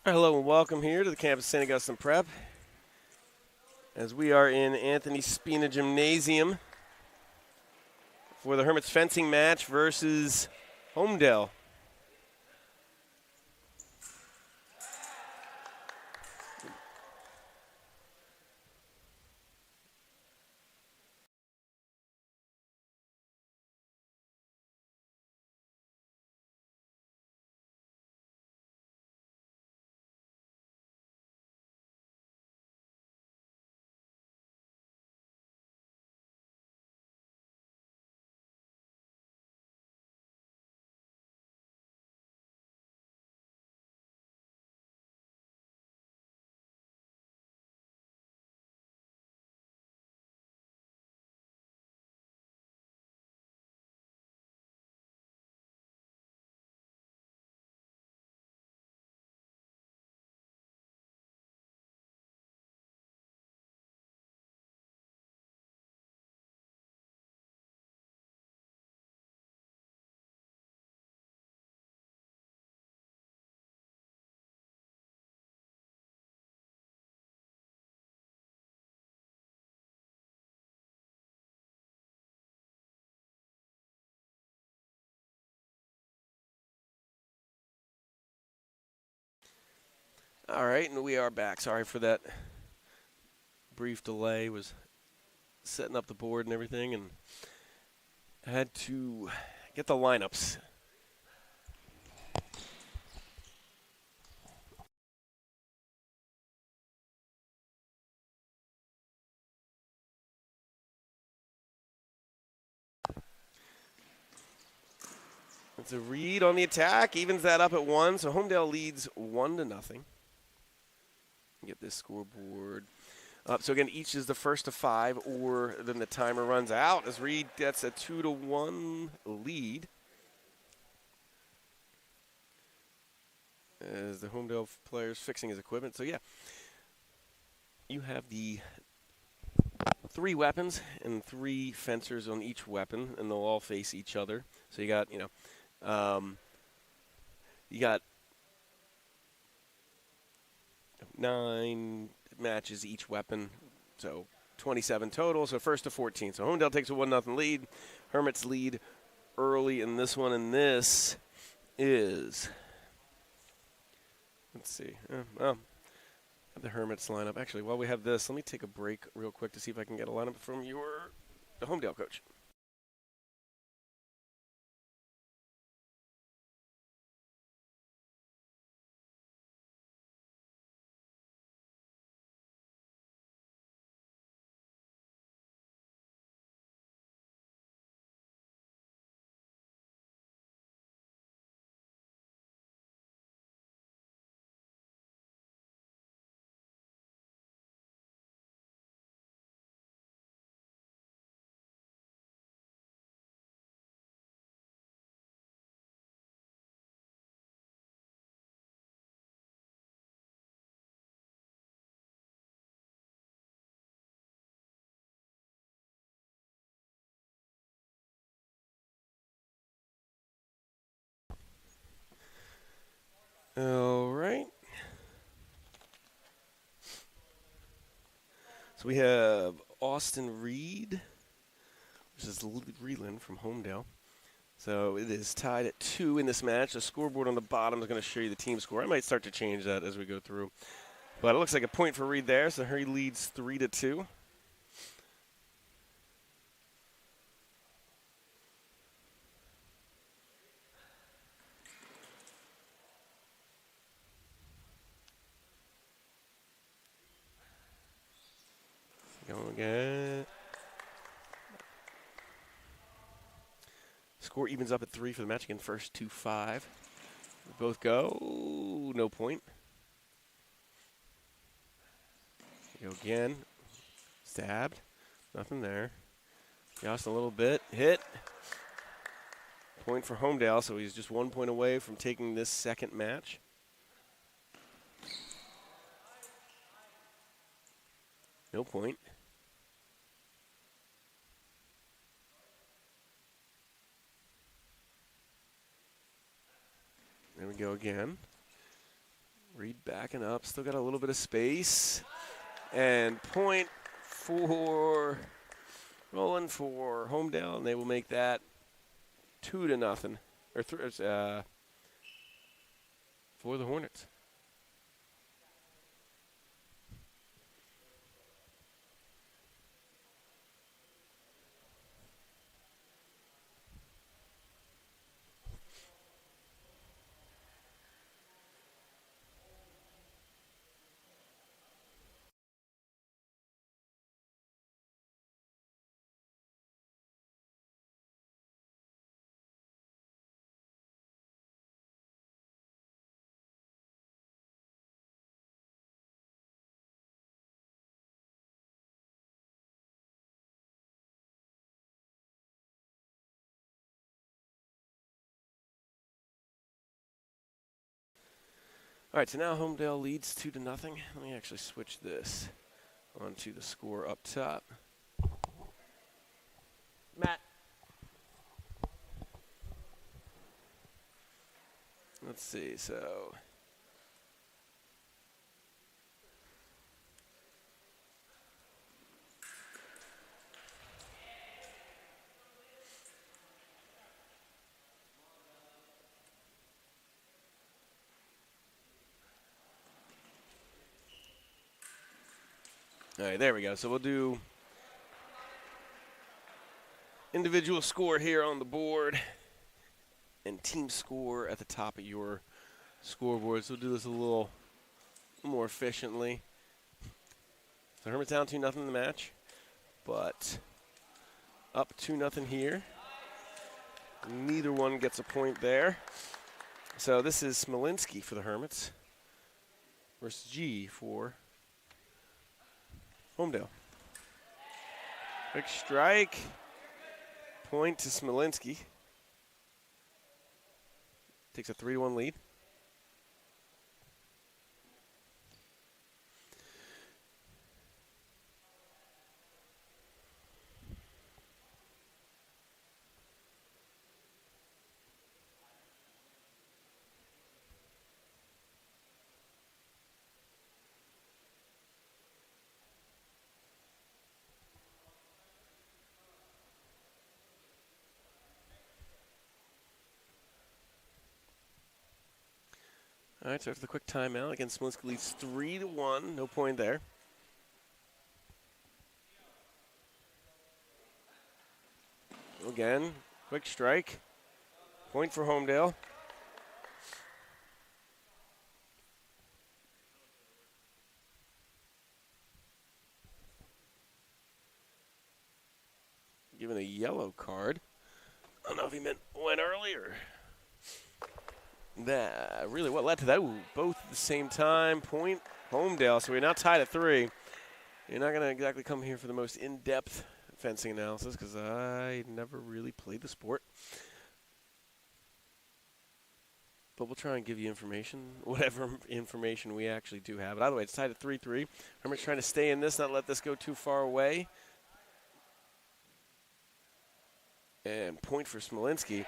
Hello and welcome here to the campus St. Augustine Prep as we are in Anthony Spina Gymnasium for the Hermits fencing match versus Holmdel. All right, and we are back. Sorry for that brief delay. Was setting up the board and everything and had to get the lineups. It's a Reed on the attack, evens that up at 1, so Holmdel leads 1-0. Get this scoreboard up. So again, each is the first to 5, or then the timer runs out as Reed gets a 2-1 lead. As the Holmdel player's fixing his equipment. So yeah, you have the 3 weapons and 3 fencers on each weapon, and they'll all face each other. So you got, you got 9 matches each weapon, so 27 total. So first to 14. So Holmdel takes a 1-0 lead. Hermits lead early in this one, and this is, let's see, the Hermits lineup. Actually, while we have this, let me take a break real quick to see if I can get a lineup from the Holmdel coach. All right. So we have Austin Reed versus Reeland from Holmdel. So it is tied at 2 in this match. The scoreboard on the bottom is going to show you the team score. I might start to change that as we go through. But it looks like a point for Reed there, so he leads 3-2. Going again. Score evens up at 3 for the match. Again, first 2-5. Both go. No point. Go again. Stabbed. Nothing there. Just a little bit. Hit. Point for Holmdel, so he's just 1 point away from taking this second match. No point. There we go again. Reed backing up, still got a little bit of space. And point for rolling for Holmdel, and they will make that 2-0, or for the Hornets. All right, so now Holmdel leads 2-0. Let me actually switch this onto the score up top. Matt. Let's see, so. All right, there we go. So we'll do individual score here on the board and team score at the top of your scoreboard. So we'll do this a little more efficiently. So Hermits down 2-0 in the match, but up 2-0 here. Neither one gets a point there. So this is Smolinski for the Hermits versus G for Holmdel. Quick strike. Point to Smolinski. Takes a 3-1 lead. All right, so after the quick timeout, again, Smolinski leads 3-1. No point there. Again, quick strike. Point for Holmdel. Given a yellow card. I don't know if he went earlier. That really what led to that. Ooh, both at the same time. Point Holmdel. So we're now tied at 3. You're not going to exactly come here for the most in-depth fencing analysis because I never really played the sport. But we'll try and give you information, whatever information we actually do have. But either way, it's tied at 3-3. Hermits trying to stay in this, not let this go too far away. And point for Smolinski.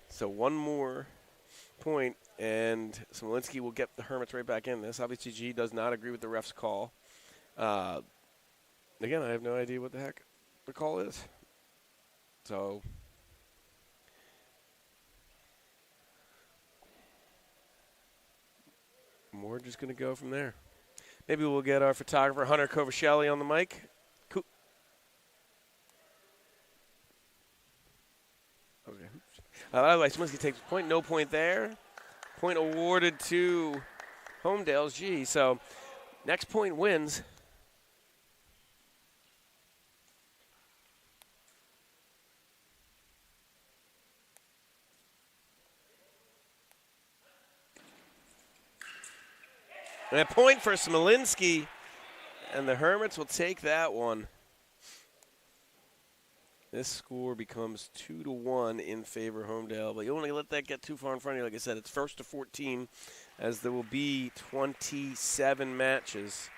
So one more point, and Smolinski will get the Hermits right back in this. Obviously, G does not agree with the ref's call. Again, I have no idea what the heck the call is. So we're just going to go from there. Maybe we'll get our photographer, Hunter Kovashelli, on the mic. Cool. Okay. By the way, Smolinski takes a point. No point there. Point awarded to Holmdel's G. So next point wins. And a point for Smolinski, and the Hermits will take that one. This score becomes 2-1 in favor of Holmdel, but you don't want to let that get too far in front of you. Like I said, it's 1st to 14, as there will be 27 matches.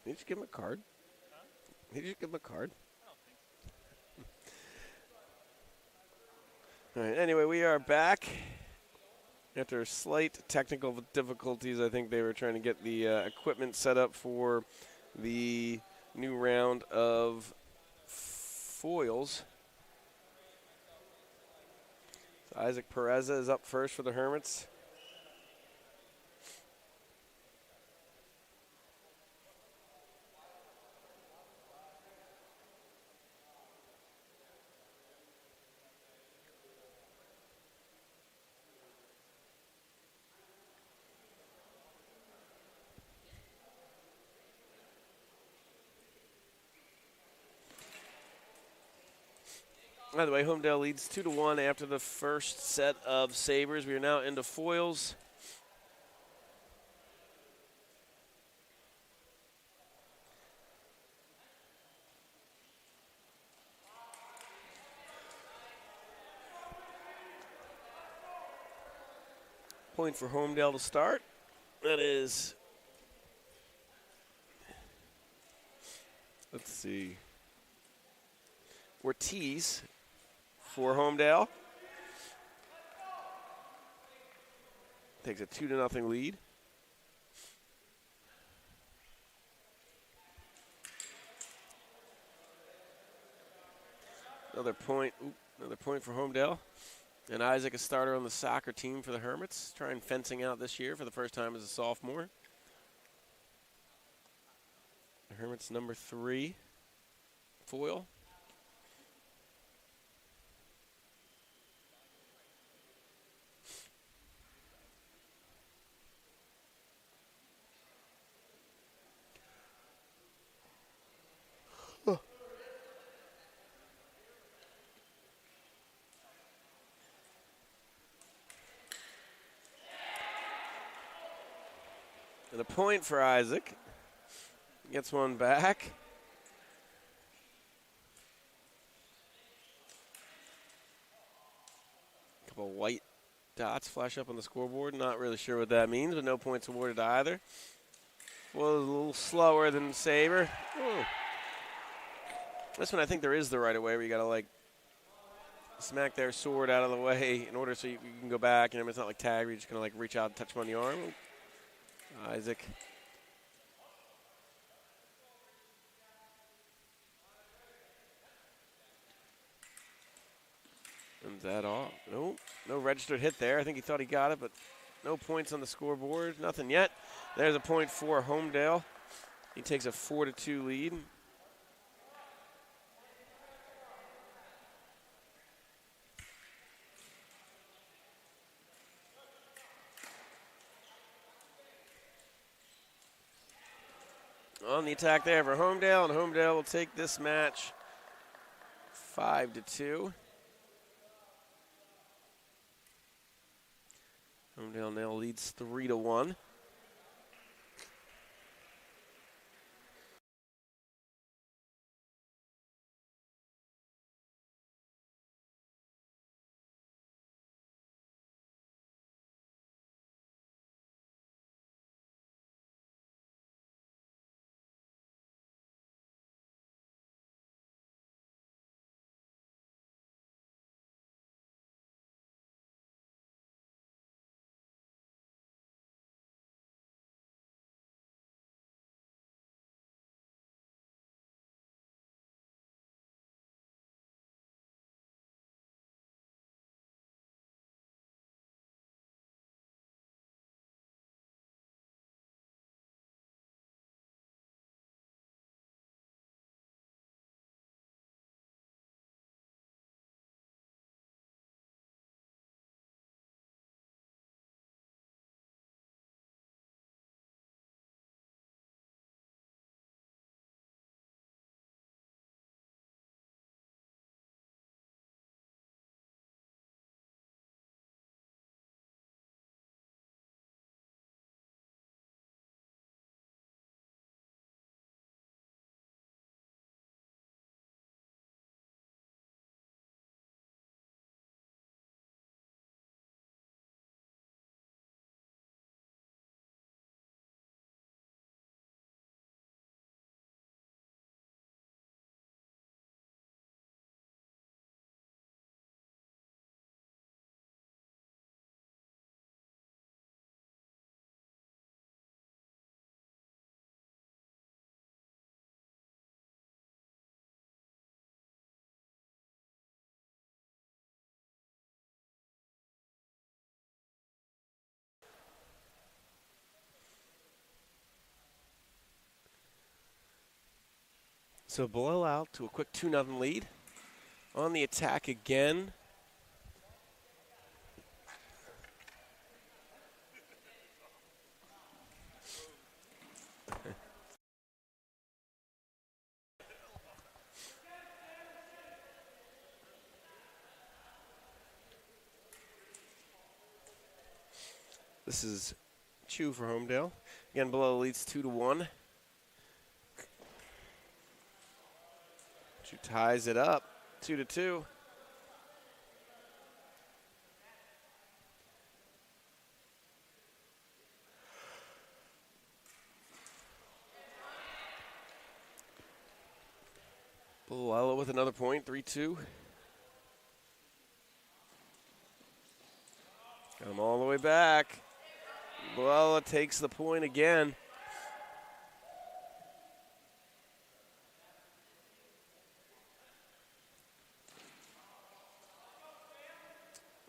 Did you give him a card? Did you give him a card? All right, anyway, we are back. After slight technical difficulties, I think they were trying to get the equipment set up for the new round of foils. So Isaac Perez is up first for the Hermits. By the way, Holmdel leads 2-1 after the first set of sabers. We are now into foils. Point for Holmdel to start. That is, let's see, Ortiz for Holmdel. Takes a 2-0 lead. Another point for Holmdel. And Isaac, a starter on the soccer team for the Hermits, trying fencing out this year for the first time as a sophomore. The Hermits number 3 foil. And a point for Isaac. Gets one back. A couple white dots flash up on the scoreboard. Not really sure what that means, but no points awarded to either. Well, a little slower than Saber. Ooh. This one I think there is the right of way where you got to like smack their sword out of the way in order so you can go back. And it's not like tag where you're just going to like reach out and touch him on the arm. Isaac. And that all? No registered hit there. I think he thought he got it, but no points on the scoreboard. Nothing yet. There's a point for Holmdel. He takes a 4-2 lead. On the attack there for Holmdel, and Holmdel will take this match 5-2. Holmdel now leads 3-1. So blowout to a quick 2-0 lead. On the attack again. This is Chu for Holmdel. Again, below leads 2-1. Chu ties it up, 2-2. Bulella with another point, 3-2. Got him all the way back. Bulella takes the point again.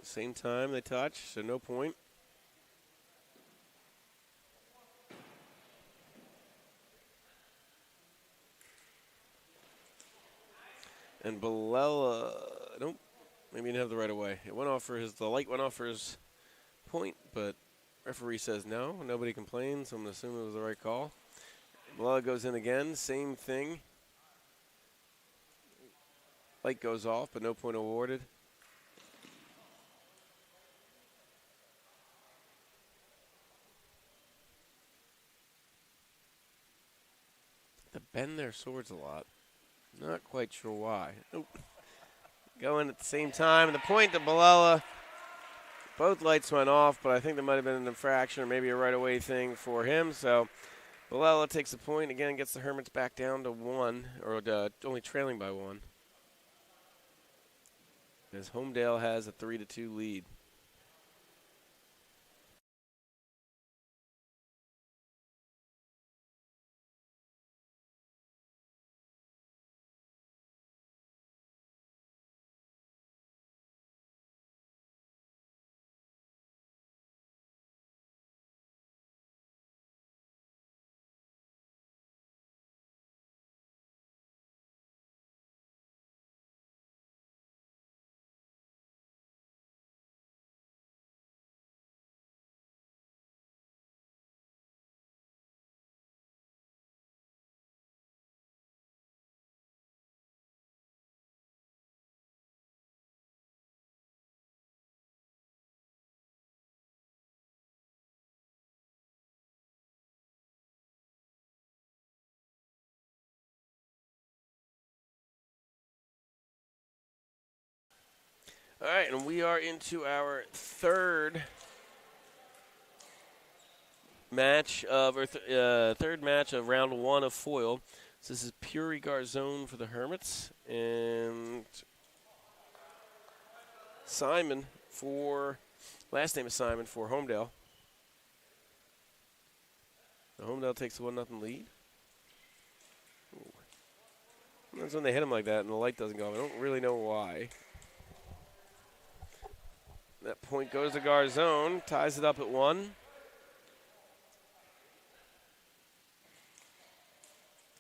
Same time they touch, so no point. And Bulella, nope, maybe he didn't have the right of way. It went off for the light went off for his point, but referee says no. Nobody complains, so I'm going to assume it was the right call. Bulella goes in again, same thing. Light goes off, but no point awarded. They bend their swords a lot. Not quite sure why. Nope. Going at the same time, and the point to Bulella. Both lights went off, but I think there might have been an infraction or maybe a right-of-way thing for him. So Bulella takes the point again, gets the Hermits back down to 1, or only trailing by 1. As Holmdel has a 3-2 lead. All right, and we are into our third match of round 1 of foil. So this is Puri Garzone for the Hermits and Simon for last name is Simon for Holmdel. The Holmdel takes a 1-0 lead. Ooh. That's when they hit him like that and the light doesn't go off. I don't really know why. That point goes to Garzone, ties it up at 1.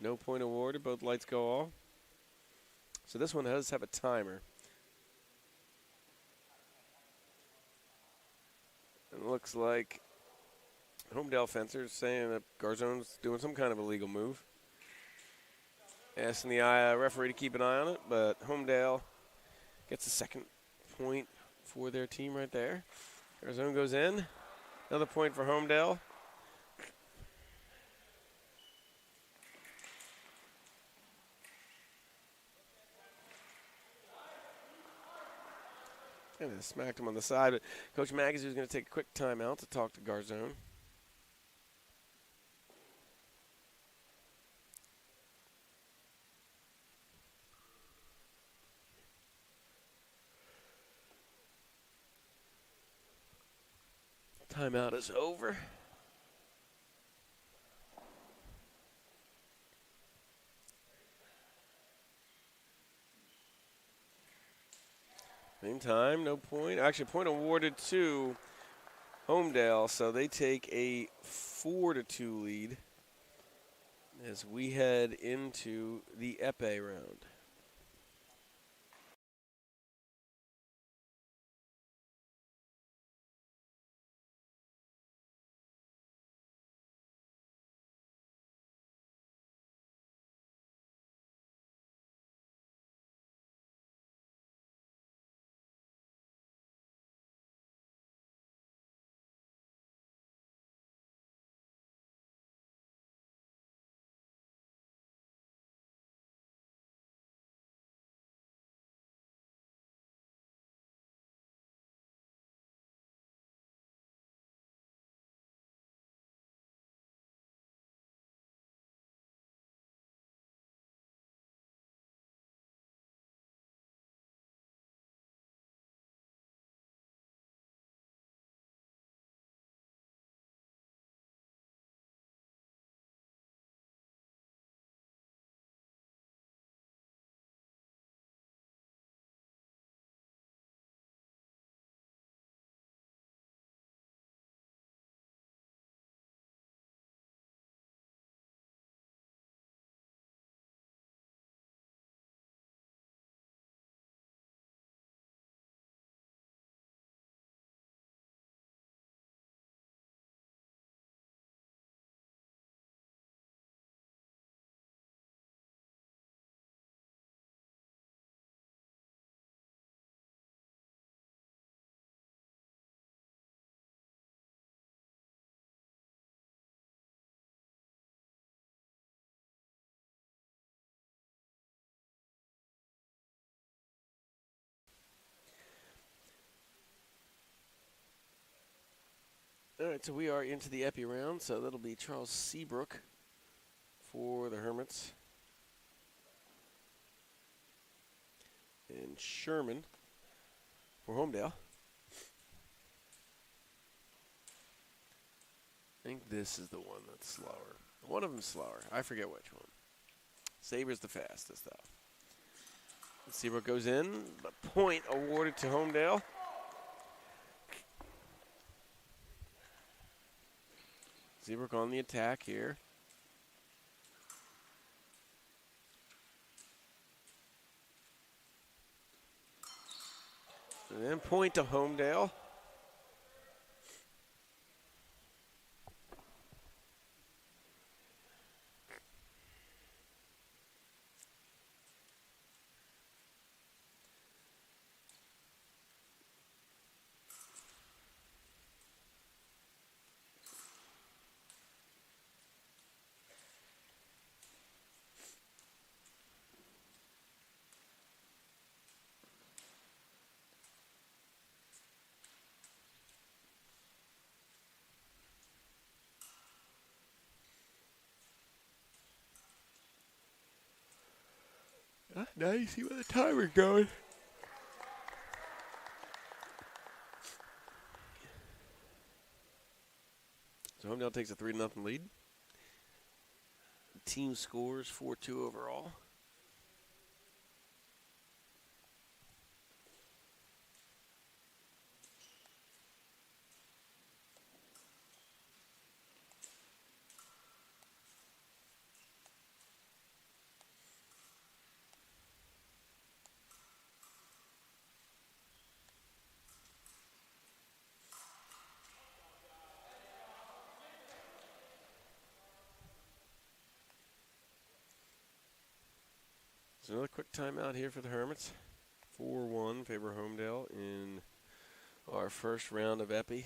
No point awarded, both lights go off. So this one does have a timer. And it looks like Holmdel fencers saying that Garzone's doing some kind of illegal move. Asking the referee to keep an eye on it, but Holmdel gets a second point for their team right there. Garzone goes in. Another point for Holmdel. And it smacked him on the side. But Coach Magazine is going to take a quick timeout to talk to Garzone. Timeout is over. Meantime, no point. Actually, point awarded to Holmdel, so they take a 4-2 lead. as we head into the épée round. All right, so we are into the épée round, so that'll be Charles Seabrook for the Hermits. And Sherman for Holmdel. I think this is the one that's slower. One of them's slower. I forget which one. Saber's the fastest, though. Seabrook goes in. The point awarded to Holmdel. Seabrook on the attack here. And then point to Holmdel. Now you see where the timer's going. So Holmdel takes a 3-0 lead. The team scores 4-2 overall. So another quick timeout here for the Hermits. 4-1 favor Holmdel in our first round of épée.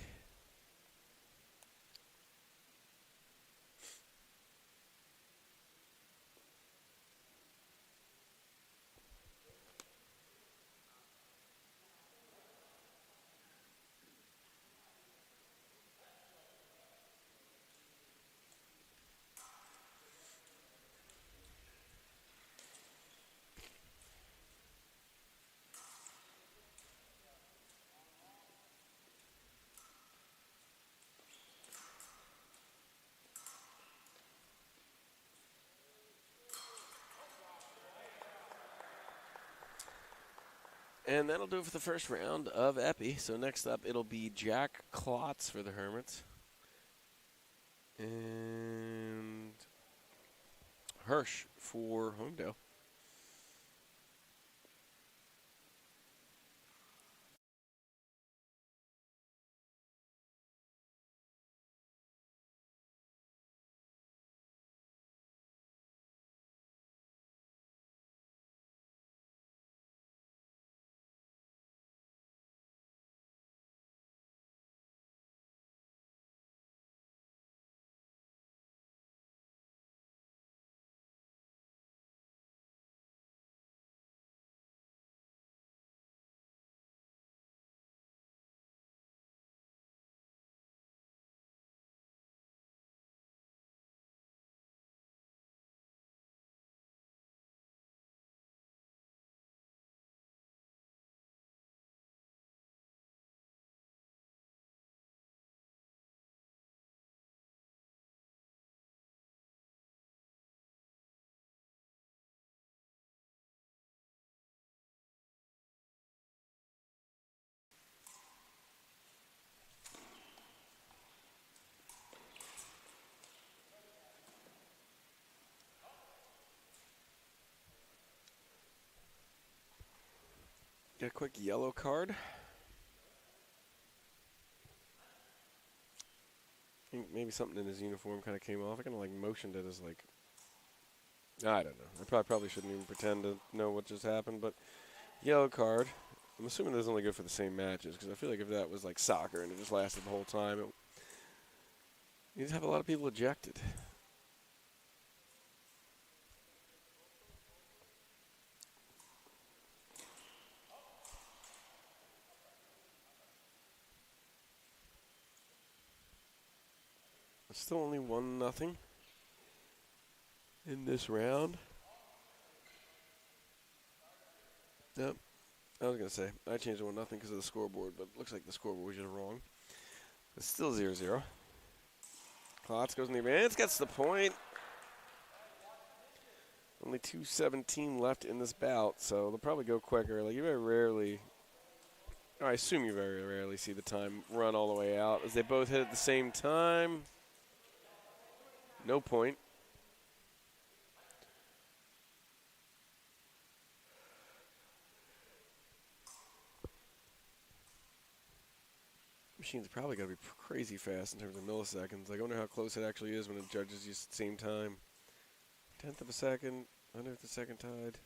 And that'll do it for the first round of épée. So next up, it'll be Jack Klotz for the Hermits. And Hirsch for Holmdel. Got a quick yellow card. I think maybe something in his uniform kind of came off. I kind of like motioned it as like, I don't know. I probably shouldn't even pretend to know what just happened, but yellow card. I'm assuming it doesn't only go for the same matches because I feel like if that was like soccer and it just lasted the whole time, you'd have a lot of people ejected. It's still only 1-0 in this round. Yep. I was going to say, I changed it 1-0 because of the scoreboard, but it looks like the scoreboard was just wrong. It's still 0-0. Klotz goes in the advance, gets the point. Only 2:17 left in this bout, so they'll probably go quicker. Like, you very rarely, or I assume you very rarely see the time run all the way out. As they both hit at the same time, no point. Machine's probably got to be crazy fast in terms of milliseconds. Like, I wonder how close it actually is when it judges you at the same time. 1/10 of a second, 100th of a second tied.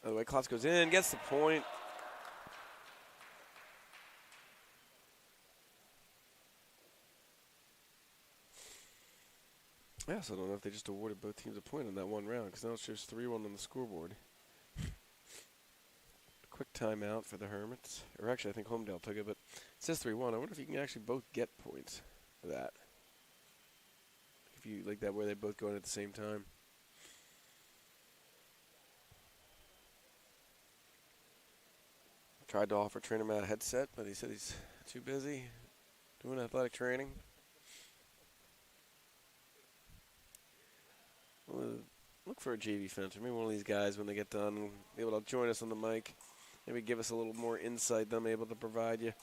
By the way, Klotz goes in, gets the point. I also don't know if they just awarded both teams a point in that one round because now it shows 3-1 on the scoreboard. Quick timeout for the Hermits. Or actually, I think Holmdel took it, but it says 3-1. I wonder if you can actually both get points for that. If you like that where they both go in at the same time. Tried to offer train him out a headset, but he said he's too busy doing athletic training. We'll look for a JV fencer. Maybe one of these guys, when they get done, will be able to join us on the mic. Maybe give us a little more insight than I'm able to provide you.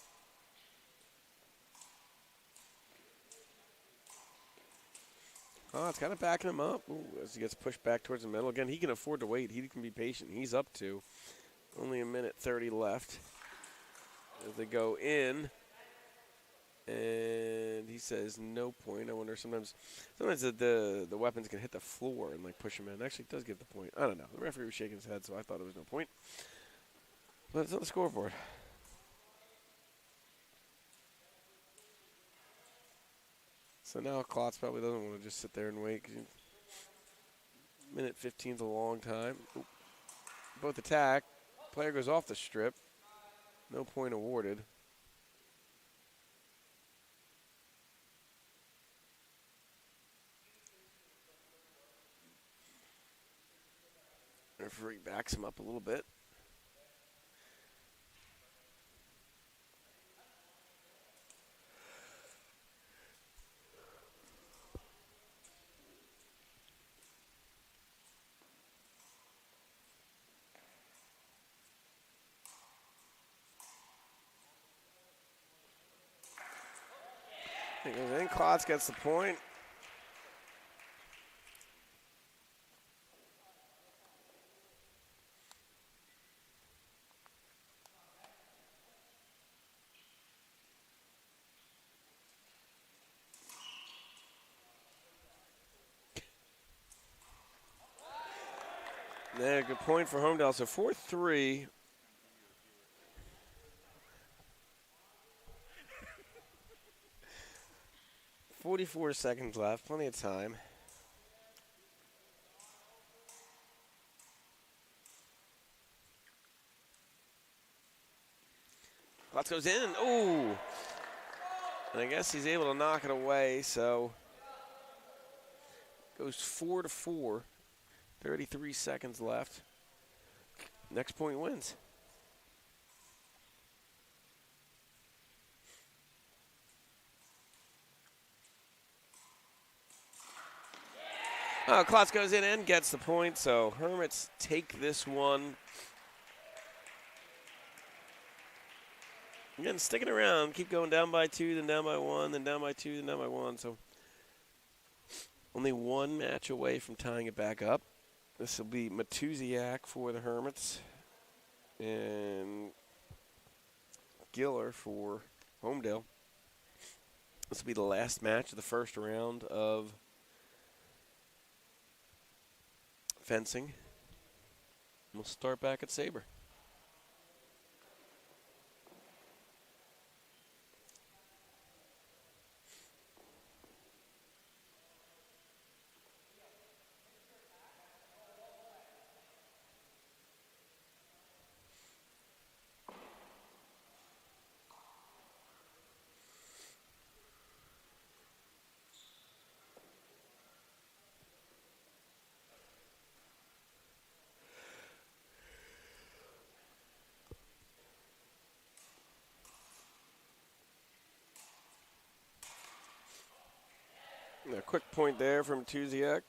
Oh, it's kind of backing him up. Ooh, as he gets pushed back towards the middle. Again, he can afford to wait. He can be patient. He's up to only 1:30 left as they go in. And he says no point. I wonder sometimes the weapons can hit the floor and like push him in. Actually, it does give the point. I don't know. The referee was shaking his head, so I thought it was no point. But it's on the scoreboard. So now Klotz probably doesn't want to just sit there and wait. 'Cause 1:15 is a long time. Oop. Both attack. Player goes off the strip. No point awarded. Referee backs him up a little bit. And Klotz gets the point. Yeah, good point for Holmdel. So 4-3. 44 seconds left. Plenty of time. Klotz goes in. Ooh. And I guess he's able to knock it away. So goes 4-4. 33 seconds left. Next point wins. Oh, Klotz goes in and gets the point. So Hermits take this one. Again, sticking around. Keep going down by 2, then down by 1, then down by 2, then down by 1. So only one match away from tying it back up. This will be Matuziak for the Hermits and Giller for Holmdel. This will be the last match of the first round of fencing. We'll start back at Sabre. A quick point there from Matuziak.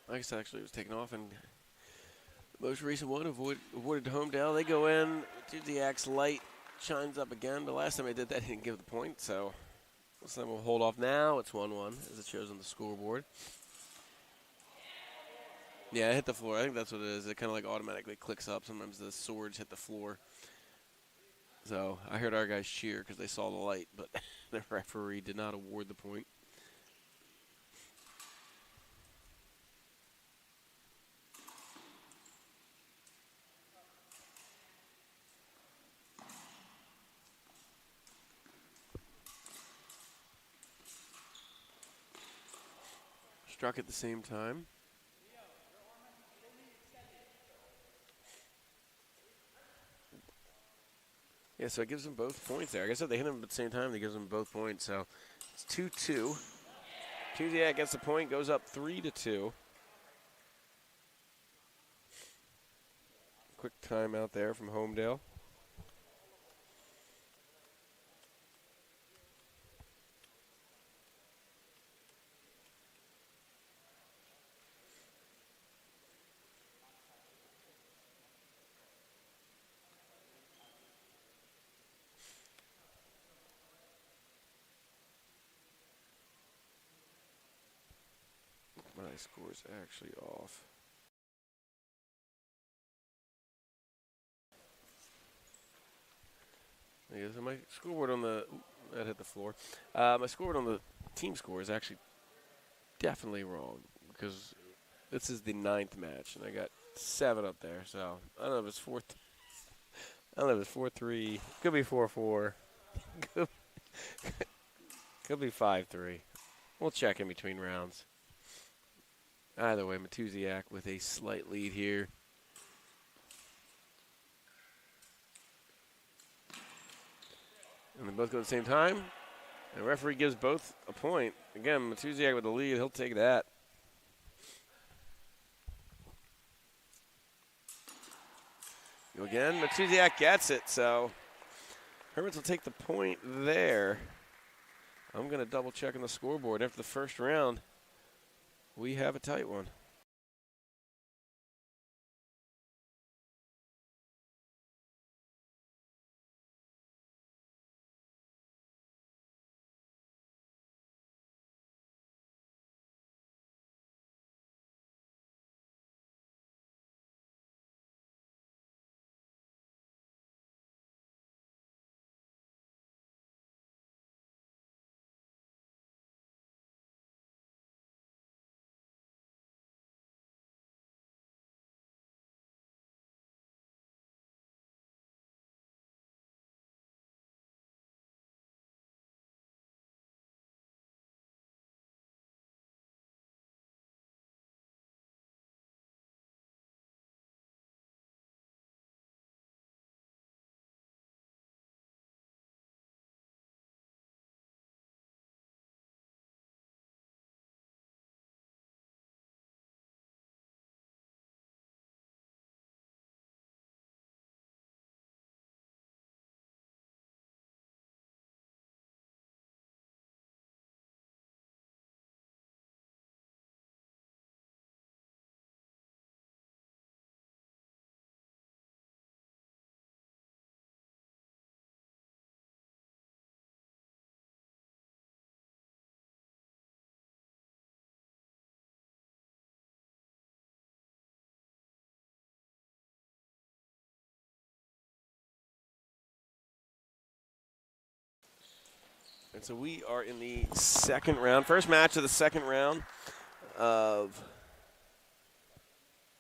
I guess actually it was taken off, and the most recent one avoided to Holmdel. They go in. Matuziak's light shines up again. The last time I did that, he didn't give the point, so this time we'll hold off now. It's 1-1, as it shows on the scoreboard. Yeah, it hit the floor. I think that's what it is. It kind of like automatically clicks up. Sometimes the swords hit the floor. So I heard our guys cheer because they saw the light, but the referee did not award the point. Struck at the same time. Yeah, so it gives them both points there. Like I said, they hit them at the same time. It gives them both points. So it's 2-2. Matuziak gets the point, goes up 3-2. Quick timeout there from Holmdel. My score's actually off. Yeah, so my scoreboard on the that hit the floor. My scoreboard on the team score is actually definitely wrong because this is the 9th match, and I got 7 up there. So I don't know if it's 4. I don't know if it's 4-3. Could be 4-4. Could be 5-3. We'll check in between rounds. Either way, Matuziak with a slight lead here. And they both go at the same time. The referee gives both a point. Again, Matuziak with the lead. He'll take that. Go again. Matuziak gets it. So Hermits will take the point there. I'm going to double check on the scoreboard. After the first round, we have a tight one. And so we are in the second round, first match of the second round of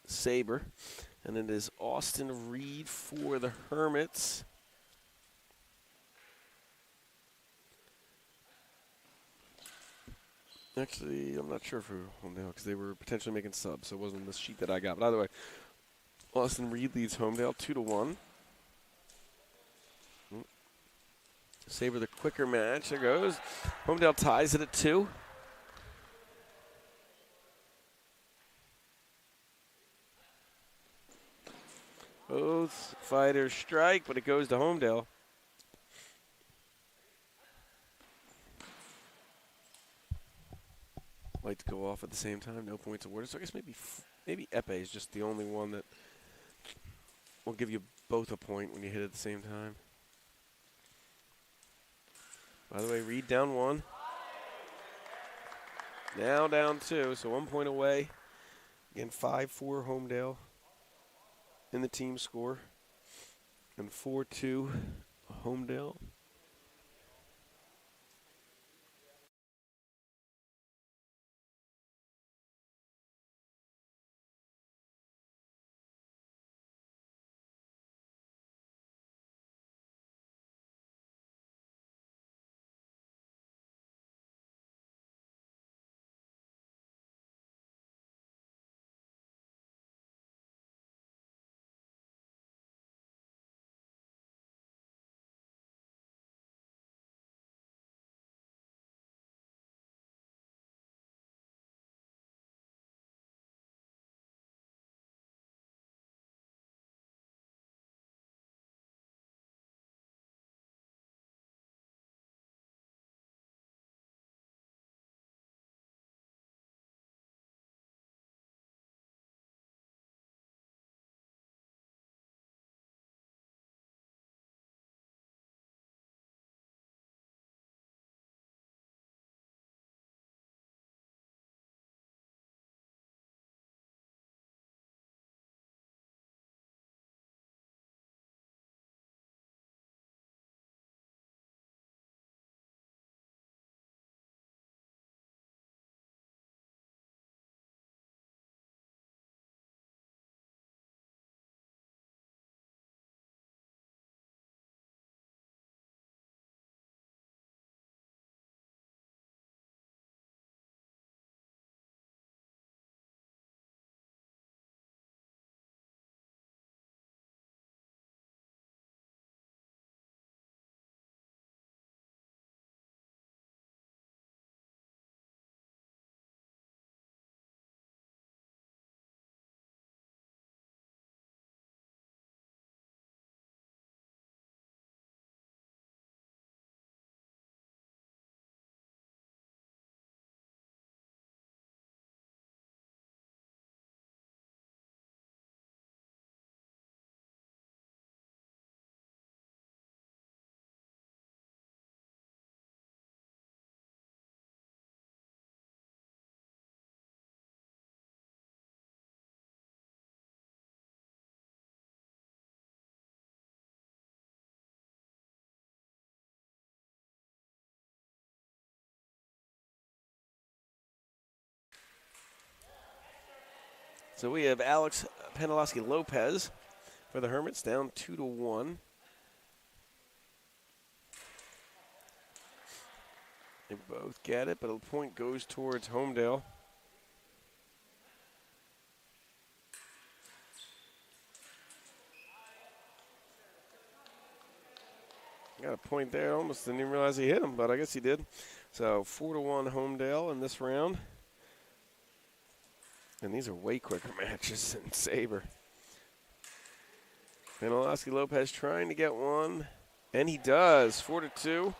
Sabre. And it is Austin Reed for the Hermits. Actually, I'm not sure for Holmdel because they were potentially making subs, so it wasn't the sheet that I got. But either way, Austin Reed leads Holmdel 2-1. Sabre the quicker match. There goes. Holmdel ties it at 2. Both fighters strike, but it goes to Holmdel. Lights go off at the same time. No points awarded. So I guess maybe Epe is just the only one that will give you both a point when you hit at the same time. By the way, Reed down 1. Now down 2, so 1 point away. Again, 5-4 Holmdel in the team score. And 4-2 Holmdel. So we have Alex Penalowski-Lopez for the Hermits, down 2-1. They both get it, but a point goes towards Holmdel. Got a point there. Almost didn't even realize he hit him, but I guess he did. So 4-1 Holmdel in this round. And these are way quicker matches than Sabre. Penalowski-Lopez trying to get one, and he does. 4-2.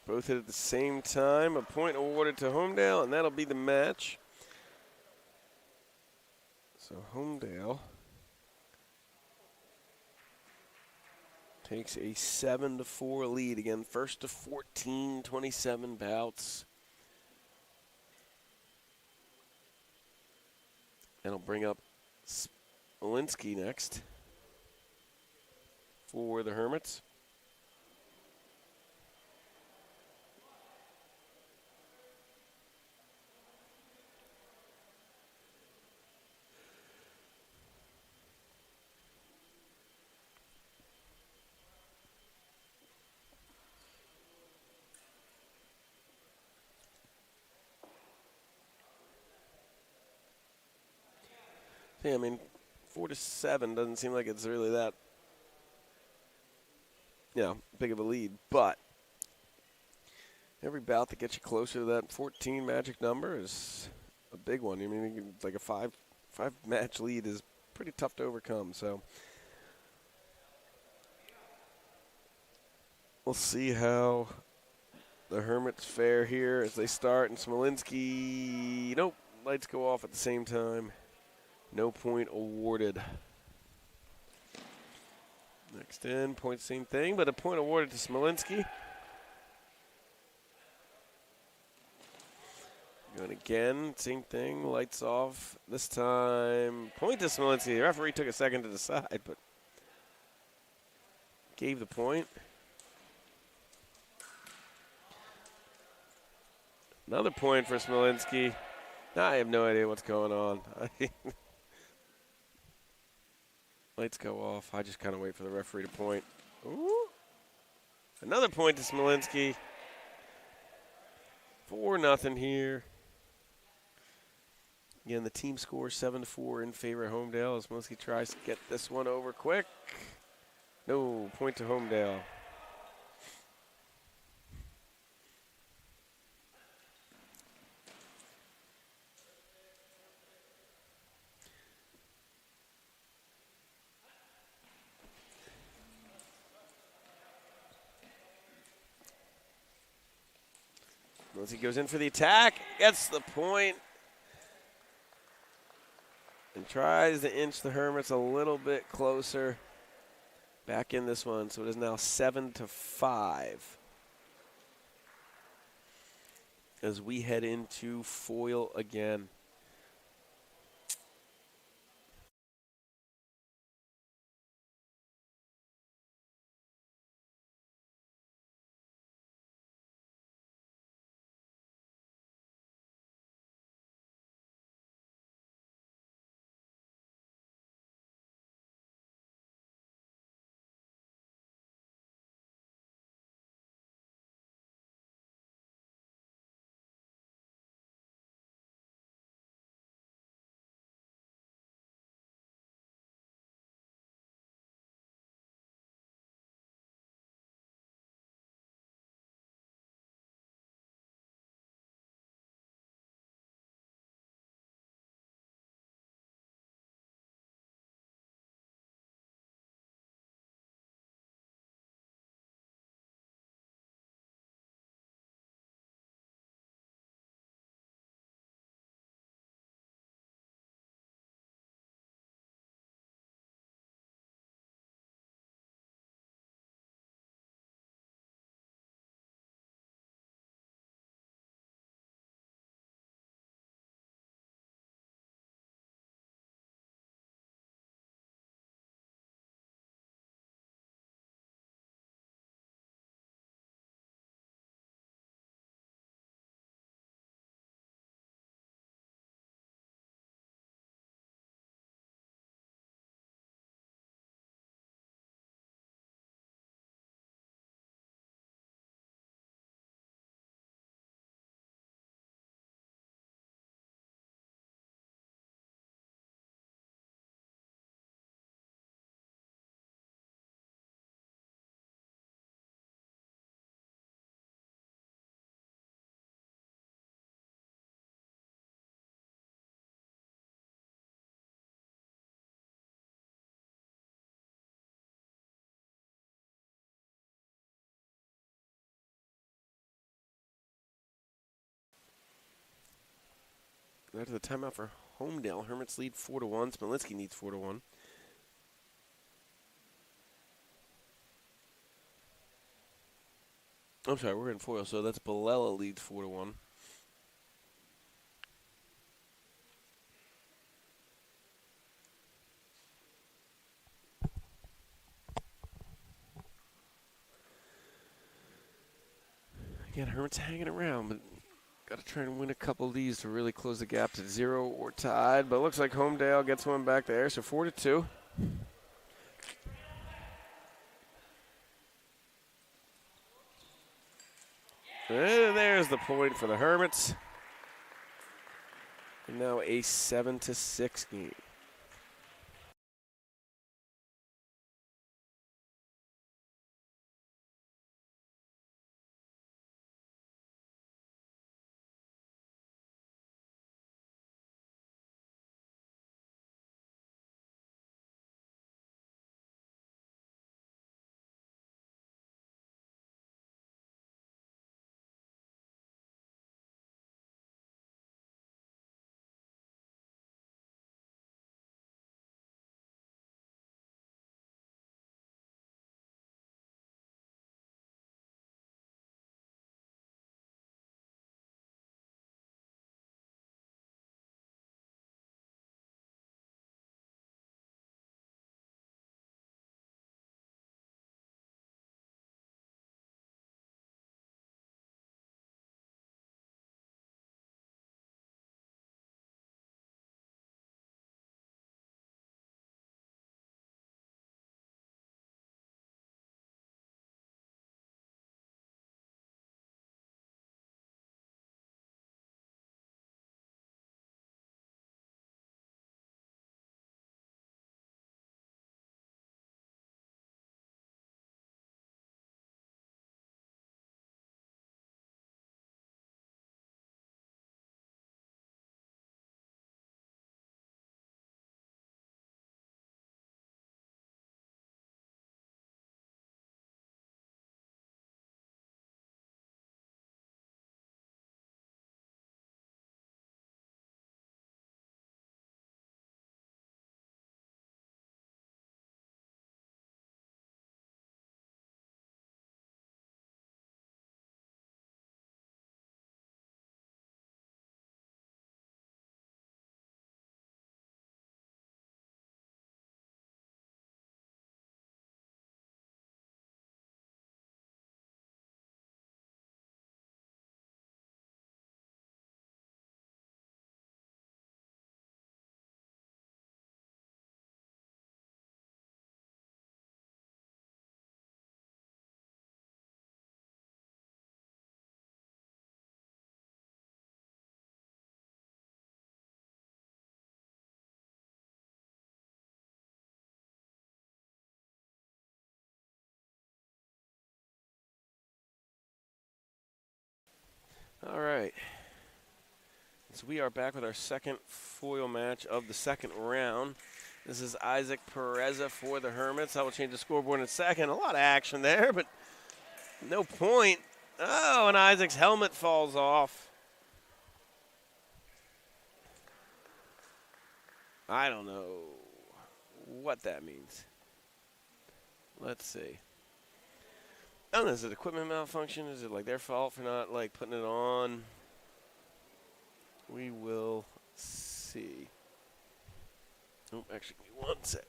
Both hit at the same time. A point awarded to Holmdel, and that'll be the match. So Holmdel takes a 7-4 lead. Again, first to 14, 27 bouts. And I'll bring up Smolinski next for the Hermits. Yeah, I mean, 4-7 doesn't seem like it's really that, big of a lead. But every bout that gets you closer to that 14 magic number is a big one. I mean, like a five match lead is pretty tough to overcome. So we'll see how the Hermits fare here as they start. And Smolinski, nope, lights go off at the same time. No point awarded. Next in, point same thing, but a point awarded to Smolinski. Going again, same thing, lights off. This time, point to Smolinski. The referee took a second to decide, but gave the point. Another point for Smolinski. I have no idea what's going on. Lights go off. I just kind of wait for the referee to point. Ooh. Another point to Smolinski. 4-0 here. Again, the team score 7-4 in favor of Holmdel as Smolinski tries to get this one over quick. No, point to Holmdel. Smolinski goes in for the attack, gets the point, and tries to inch the Hermits a little bit closer back in this one. So it is now 7-5 as we head into foil again. After the timeout for Holmdel, Hermits lead 4-1. Smolinski needs 4-1. I'm sorry, we're in foil, so that's Balella leads 4-1. Again, Hermits hanging around, but got to try and win a couple of these to really close the gap to 0 or tied. But it looks like Holmdel gets one back there, so 4-2. And there's the point for the Hermits. And now a 7-6 game. All right. So we are back with our second foil match of the second round. This is Isaac Pereza for the Hermits. I will change the scoreboard in a second. A lot of action there, but no point. Oh, and Isaac's helmet falls off. I don't know what that means. Let's see. I don't know, is it equipment malfunction? Is it like their fault for not like putting it on? We will see. Oh, actually, give me 1 sec.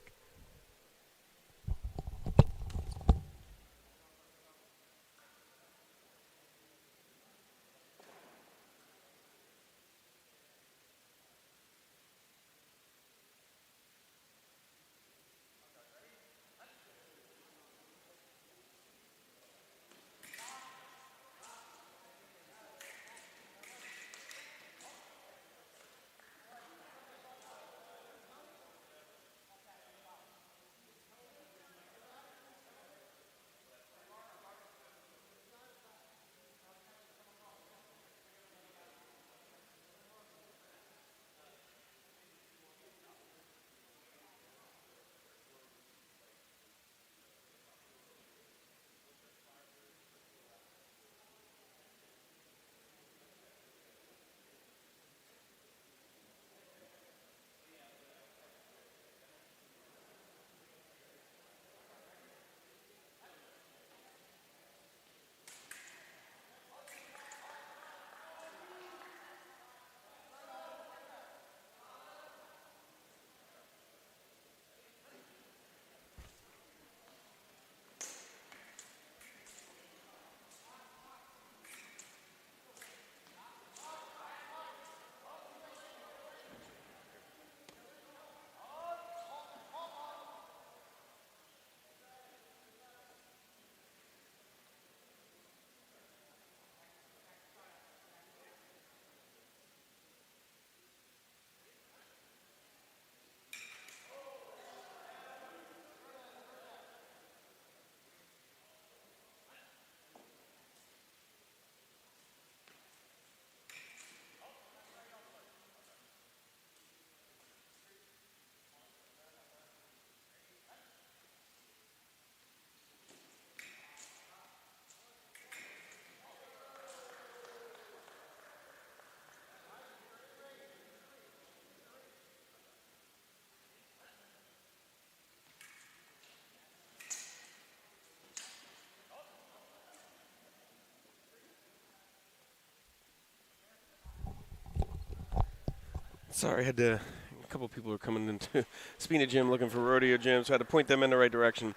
Sorry, had to. A couple people are coming into Spina Gym looking for rodeo gym, so I had to point them in the right direction.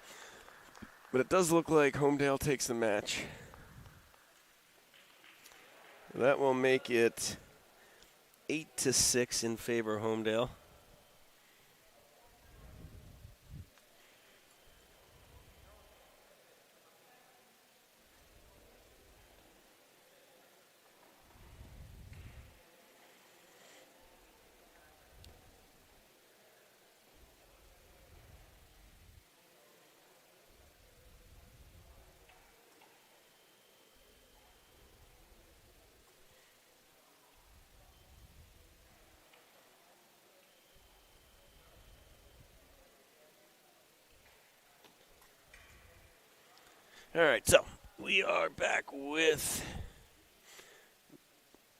But it does look like Holmdel takes the match. That will make it 8-6 in favor of Holmdel. All right, so we are back with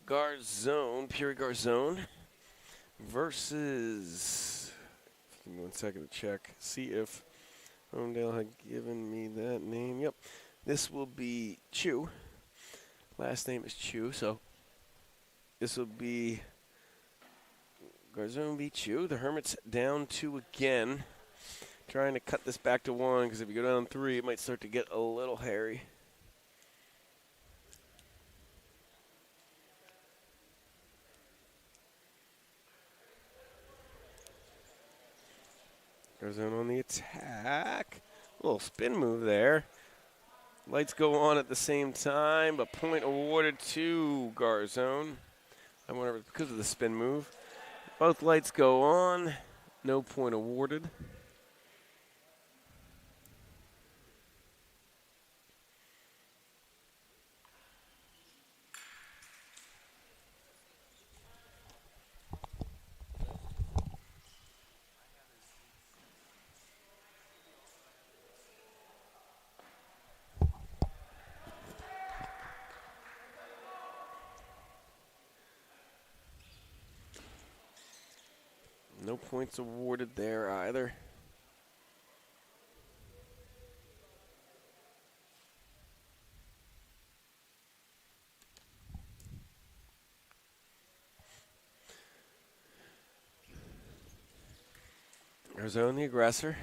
Garzone, Pure Garzone versus. Give me 1 second to check. See if Holmdel had given me that name. Yep, this will be Chu. Last name is Chu, so this will be Garzone v. Chu. The Hermits down 2 again. Trying to cut this back to 1 because if you go down 3, it might start to get a little hairy. Garzone on the attack. A little spin move there. Lights go on at the same time. A point awarded to Garzone. I wonder if it's because of the spin move. Both lights go on. No point awarded. No points awarded there either. Garzone the aggressor.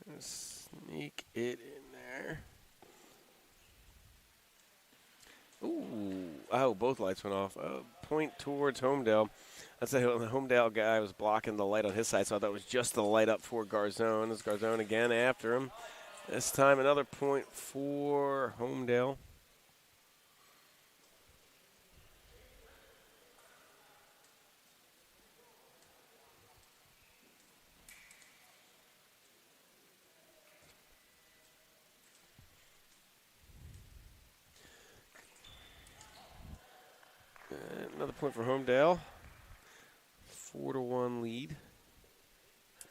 Gonna sneak it in there. Ooh. Oh, both lights went off. Point towards Holmdel. That's the Holmdel guy was blocking the light on his side, so I thought it was just the light up for Garzone. It's Garzone again after him. This time another point for Holmdel. Another point for Holmdel. 4-1 lead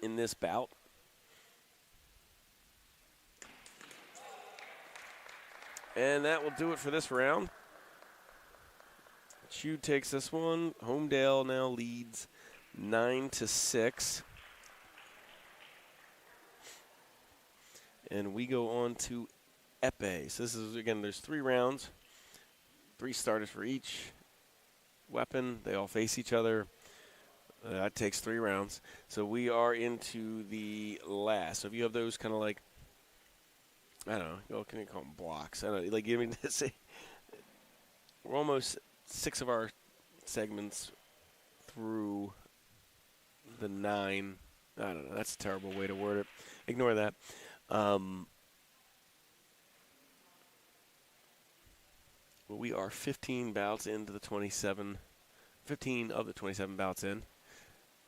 in this bout. And that will do it for this round. Chu takes this one. Holmdel now leads 9-6. And we go on to Epee. So this is, again, there's 3 rounds. 3 starters for each weapon. They all face each other. That takes 3 rounds. So we are into the last. So if you have those kind of like, I don't know, can you call them blocks? I don't know, like, give me this. We're almost 6 of our segments through the 9. I don't know. That's a terrible way to word it. Ignore that. But we are 15 bouts into the 27. 15 of the 27 bouts in.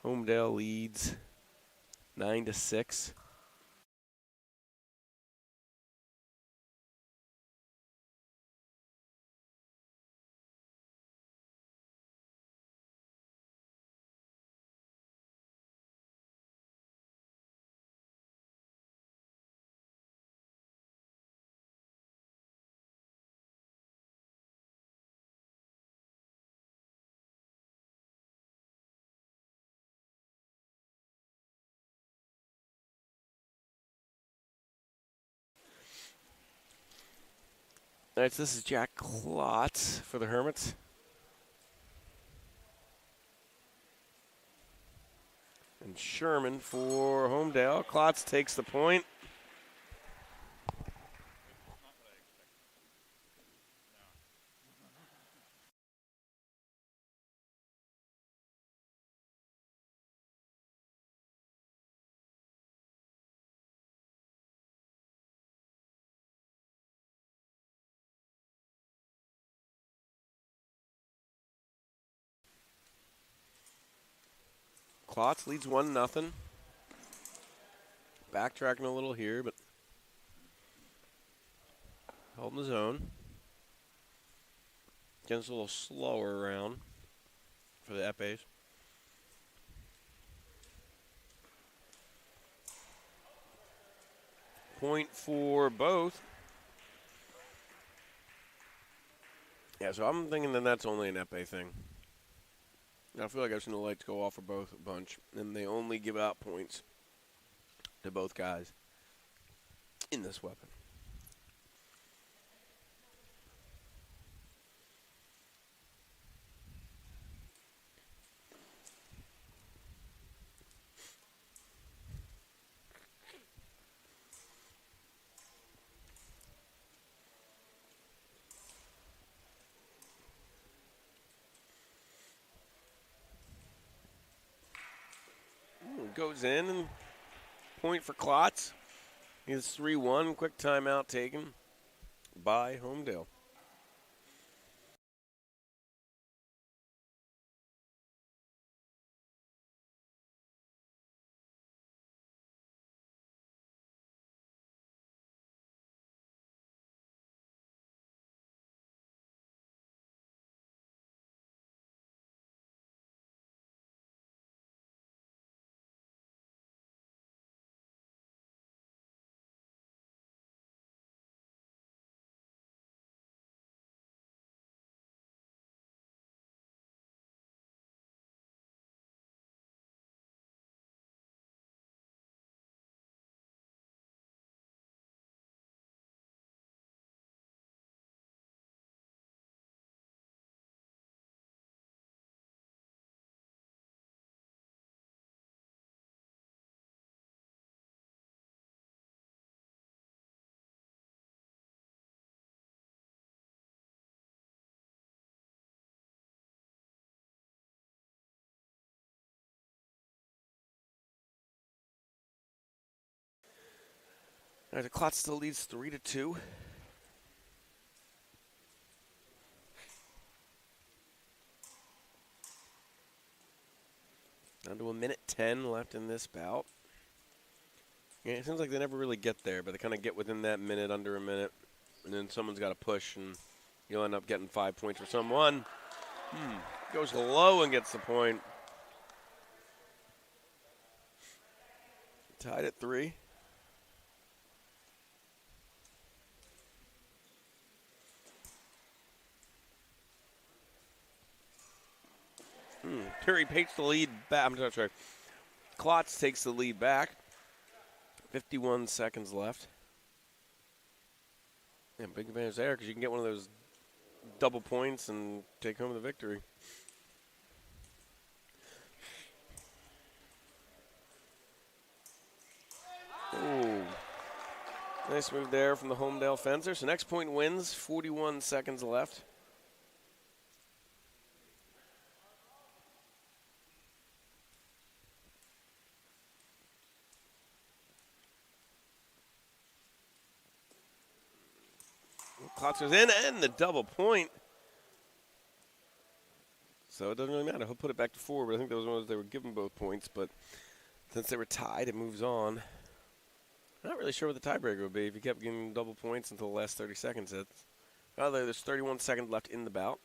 Holmdel leads 9-6. All right, so this is Jack Klotz for the Hermits. And Sherman for Holmdel. Klotz takes the point. Klotz leads 1-0. Backtracking a little here, but holding his own. Gets a little slower around for the Epes. Point for both. Yeah, so I'm thinking that that's only an Epes thing. I feel like I've seen the lights go off for both a bunch, and they only give out points to both guys in this weapon. Goes in, and point for Klotz. He's 3-1. Quick timeout taken by Holmdel. All right, Klotz still leads 3-2. Down to 1:10 left in this bout. Yeah, it seems like they never really get there, but they kind of get within that minute, under a minute, and then someone's got to push, and you'll end up getting 5 points for someone. Goes low and gets the point. Tied at 3. Terry takes the lead back. I'm sorry. Klotz takes the lead back. 51 seconds left. Yeah, big advantage there because you can get one of those double points and take home the victory. Ooh. Nice move there from the Holmdel fencer. So next point wins. 41 seconds left. Klotz goes in and the double point. So it doesn't really matter. He'll put it back to 4, but I think those ones they were given both points. But since they were tied, it moves on. I'm not really sure what the tiebreaker would be if you kept getting double points until the last 30 seconds. There's 31 seconds left in the bout.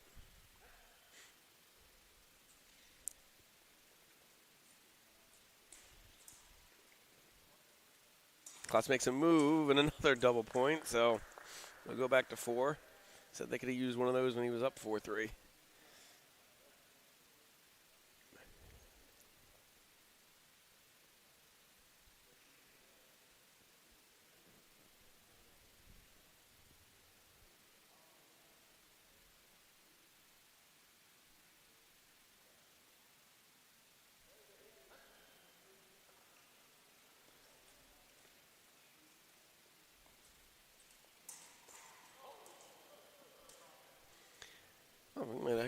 Klotz makes a move and another double point, so we'll go back to 4. Said they could have used one of those when he was up 4-3.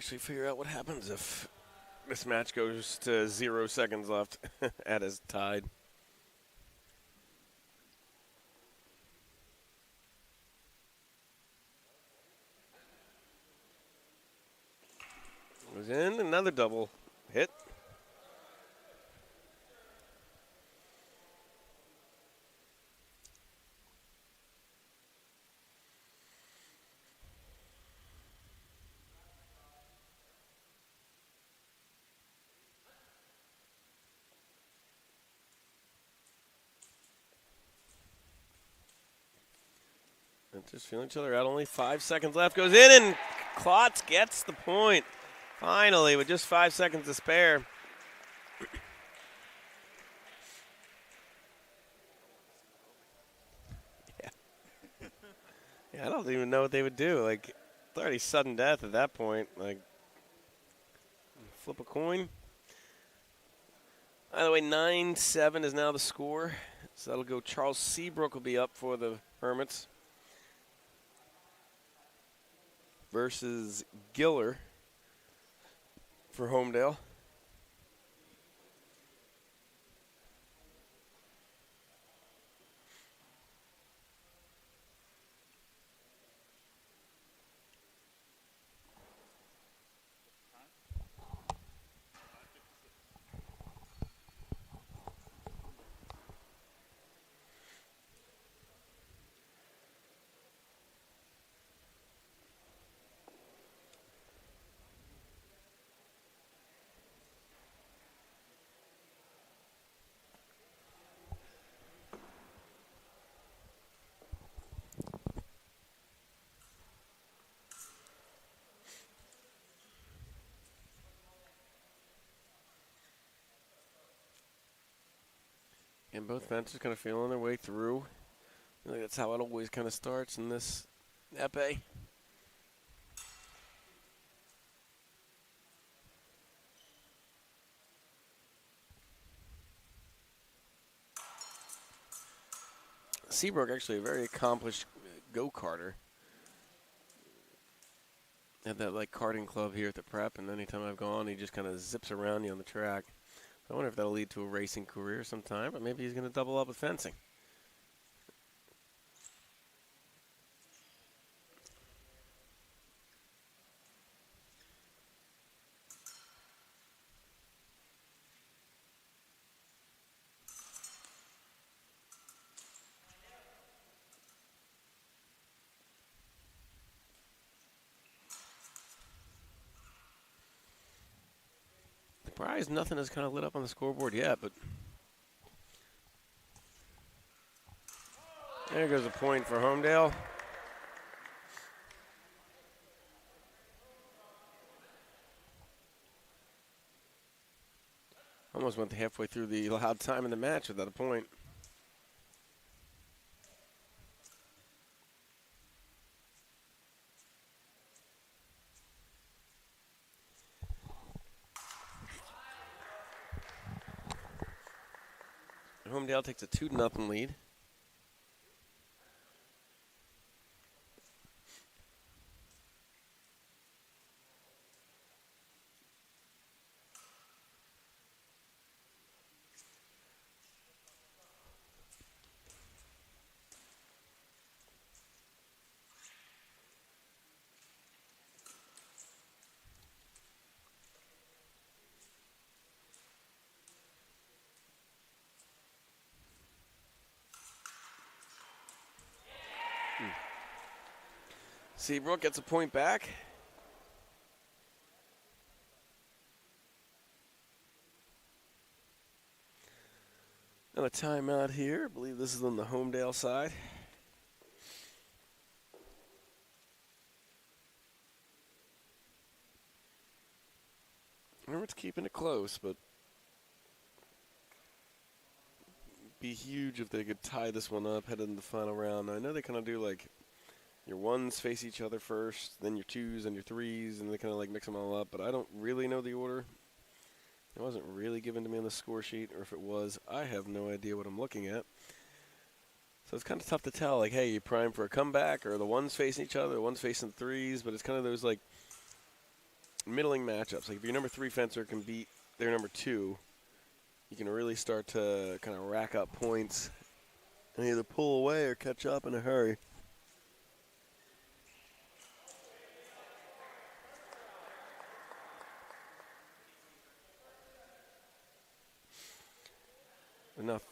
actually figure out what happens if this match goes to 0 seconds left at his tied. Goes in, another double hit. And just feeling each other out. Only 5 seconds left. Goes in, and Klotz gets the point. Finally, with just 5 seconds to spare. Yeah, I don't even know what they would do. Like, it's already sudden death at that point. Like, flip a coin. By the way, 9-7 is now the score. So that'll go. Charles Seabrook will be up for the Hermits versus Giller for Holmdel. And both fences kind of feeling their way through. I think that's how it always kind of starts in this epee. Seabrook actually a very accomplished go-karter. Had that like karting club here at the prep, and anytime I've gone, he just kind of zips around you on the track. I wonder if that'll lead to a racing career sometime, but maybe he's going to double up with fencing. Surprised nothing has kind of lit up on the scoreboard yet, but there goes a point for Holmdel. Almost went halfway through the allowed time in the match without a point. Holmdel takes a 2-0 lead. Seabrook gets a point back. And a timeout here. I believe this is on the Holmdel side. Hermits keeping it close, but be huge if they could tie this one up headed in the final round. Now, I know they kind of do like your ones face each other first, then your twos and your threes, and they kind of like mix them all up. But I don't really know the order. It wasn't really given to me on the score sheet, or if it was, I have no idea what I'm looking at. So it's kind of tough to tell, like, hey, you prime for a comeback, or the ones facing each other, the ones facing the threes, but it's kind of those, like, middling matchups. Like if your number 3 fencer can beat their number 2, you can really start to kind of rack up points and either pull away or catch up in a hurry. Enough.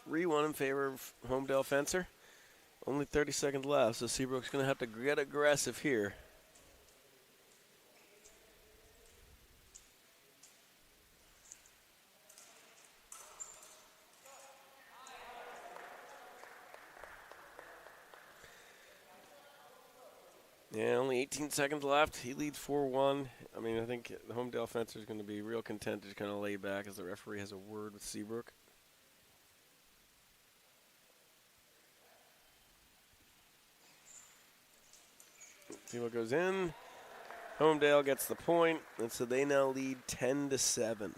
3-1 in favor of Holmdel Fencer. Only 30 seconds left, so Seabrook's going to have to get aggressive here. Yeah, only 18 seconds left. He leads 4-1. I mean, I think the Holmdel Fencer is going to be real content to kind of lay back as the referee has a word with Seabrook. See what goes in. Holmdel gets the point, and so they now lead 10-7.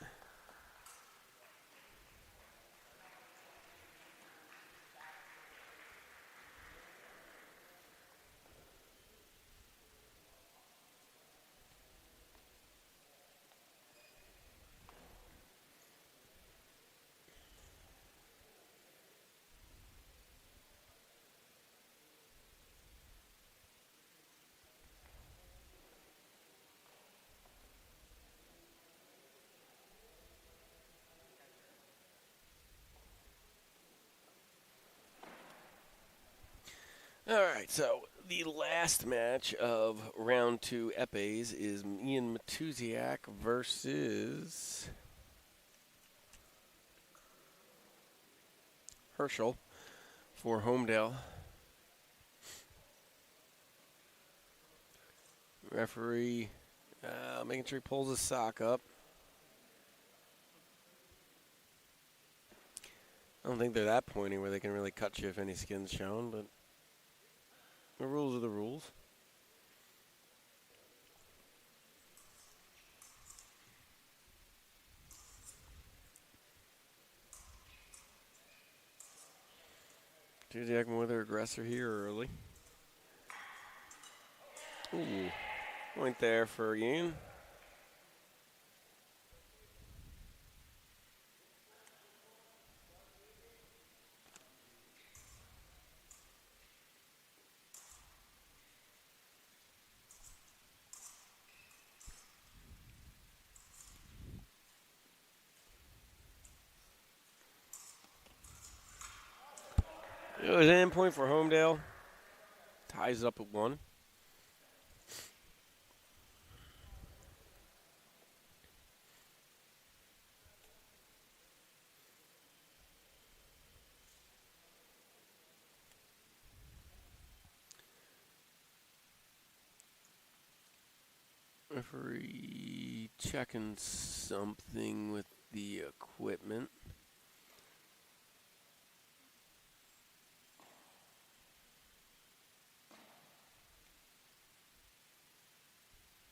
All right, so the last match of round 2 epes is Ian Matusiak versus Herschel for Holmdel. Referee making sure he pulls his sock up. I don't think they're that pointy where they can really cut you if any skin's shown, but the rules are the rules. Matusiak more their aggressor here early. Ooh, point there for Ian. It was an end point for Holmdel. Ties it up at 1. Referee checking something with the equipment.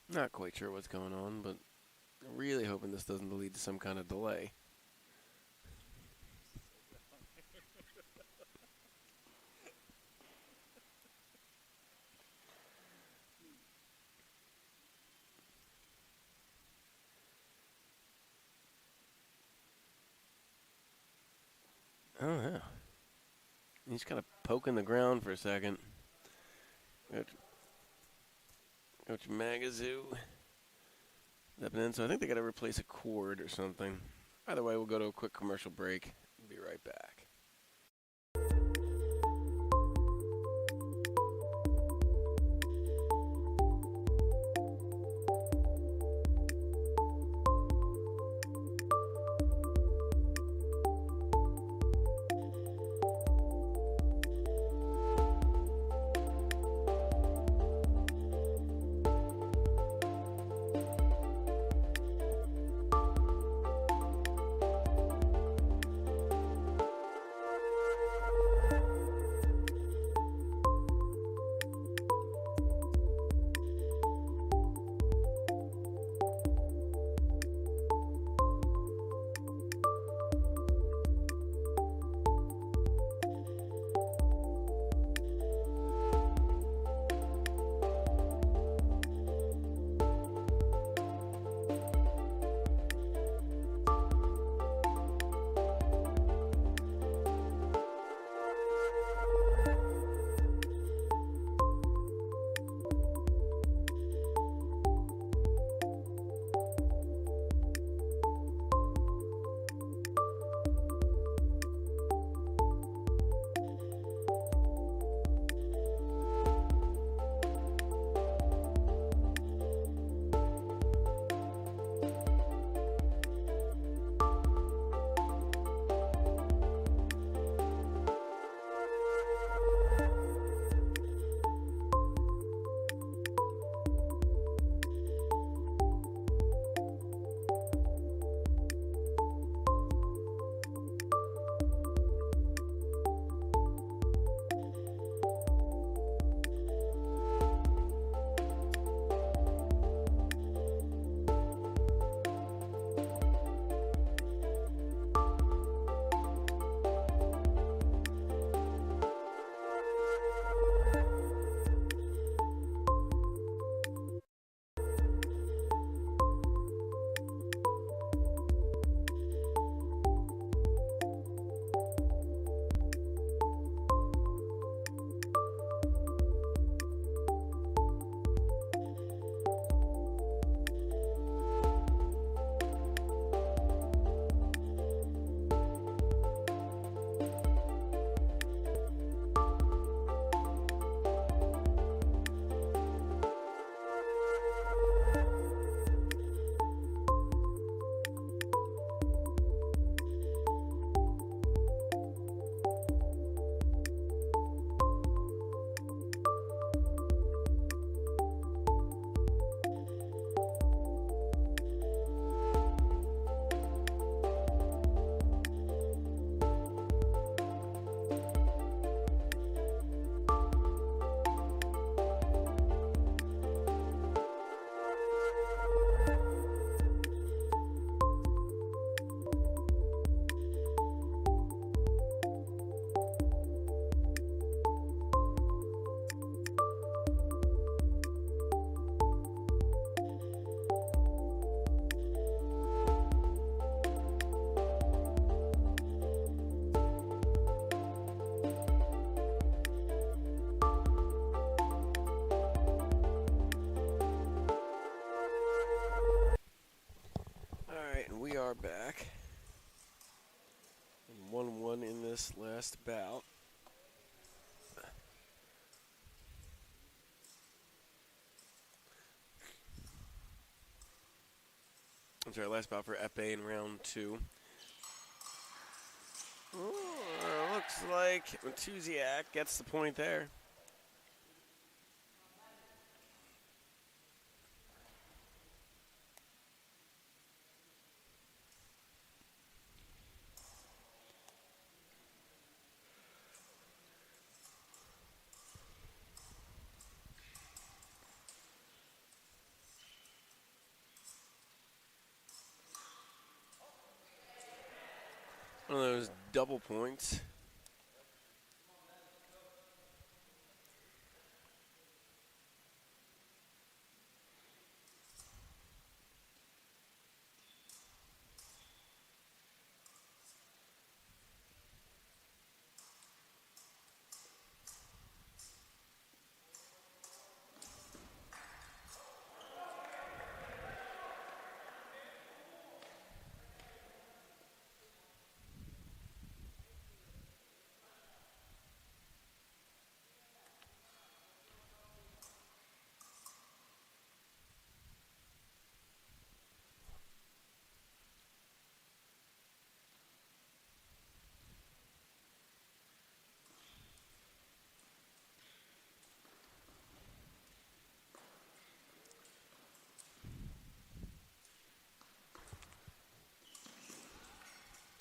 Not quite sure what's going on, but really hoping this doesn't lead to some kind of delay. Oh, yeah. He's kind of poking the ground for a second. Coach Magazoo. So I think they got to replace a cord or something. Either way, we'll go to a quick commercial break. We'll be right back. are back. 1-1 in this last bout. I'm sorry, last bout for Epee in round 2. Looks like Matuziak gets the point there. One of those double points.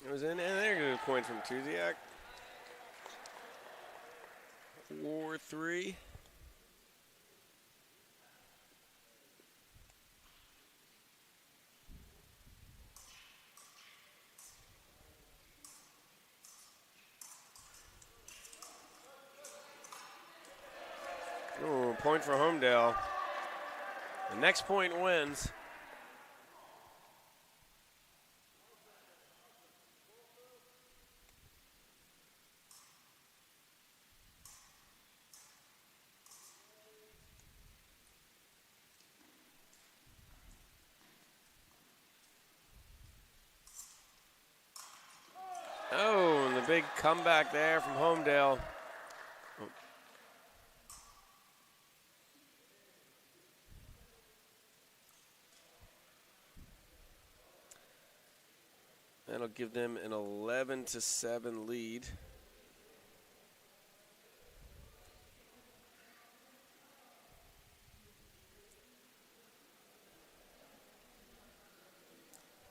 It was in, and there goes a point from Matuziak. 4-3. Ooh, point for Holmdel. The next point wins. Oh, and the big comeback there from Holmdel. Oh. That'll give them an 11-7 lead.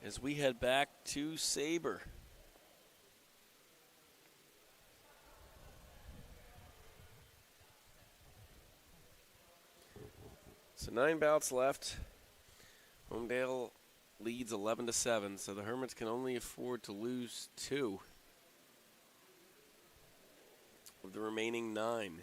As we head back to Sabre. So 9 bouts left. Holmdel leads 11-7, so the Hermits can only afford to lose 2 of the remaining 9.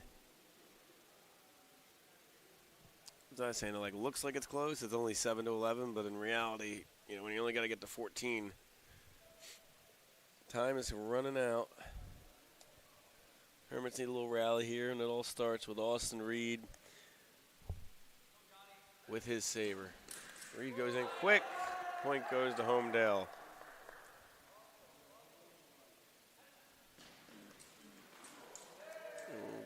As I was saying, it looks like it's close. It's only 7-11, but in reality, when you only got to get to 14, time is running out. Hermits need a little rally here, and it all starts with Austin Reed with his saber. Reed goes in quick. Point goes to Holmdel.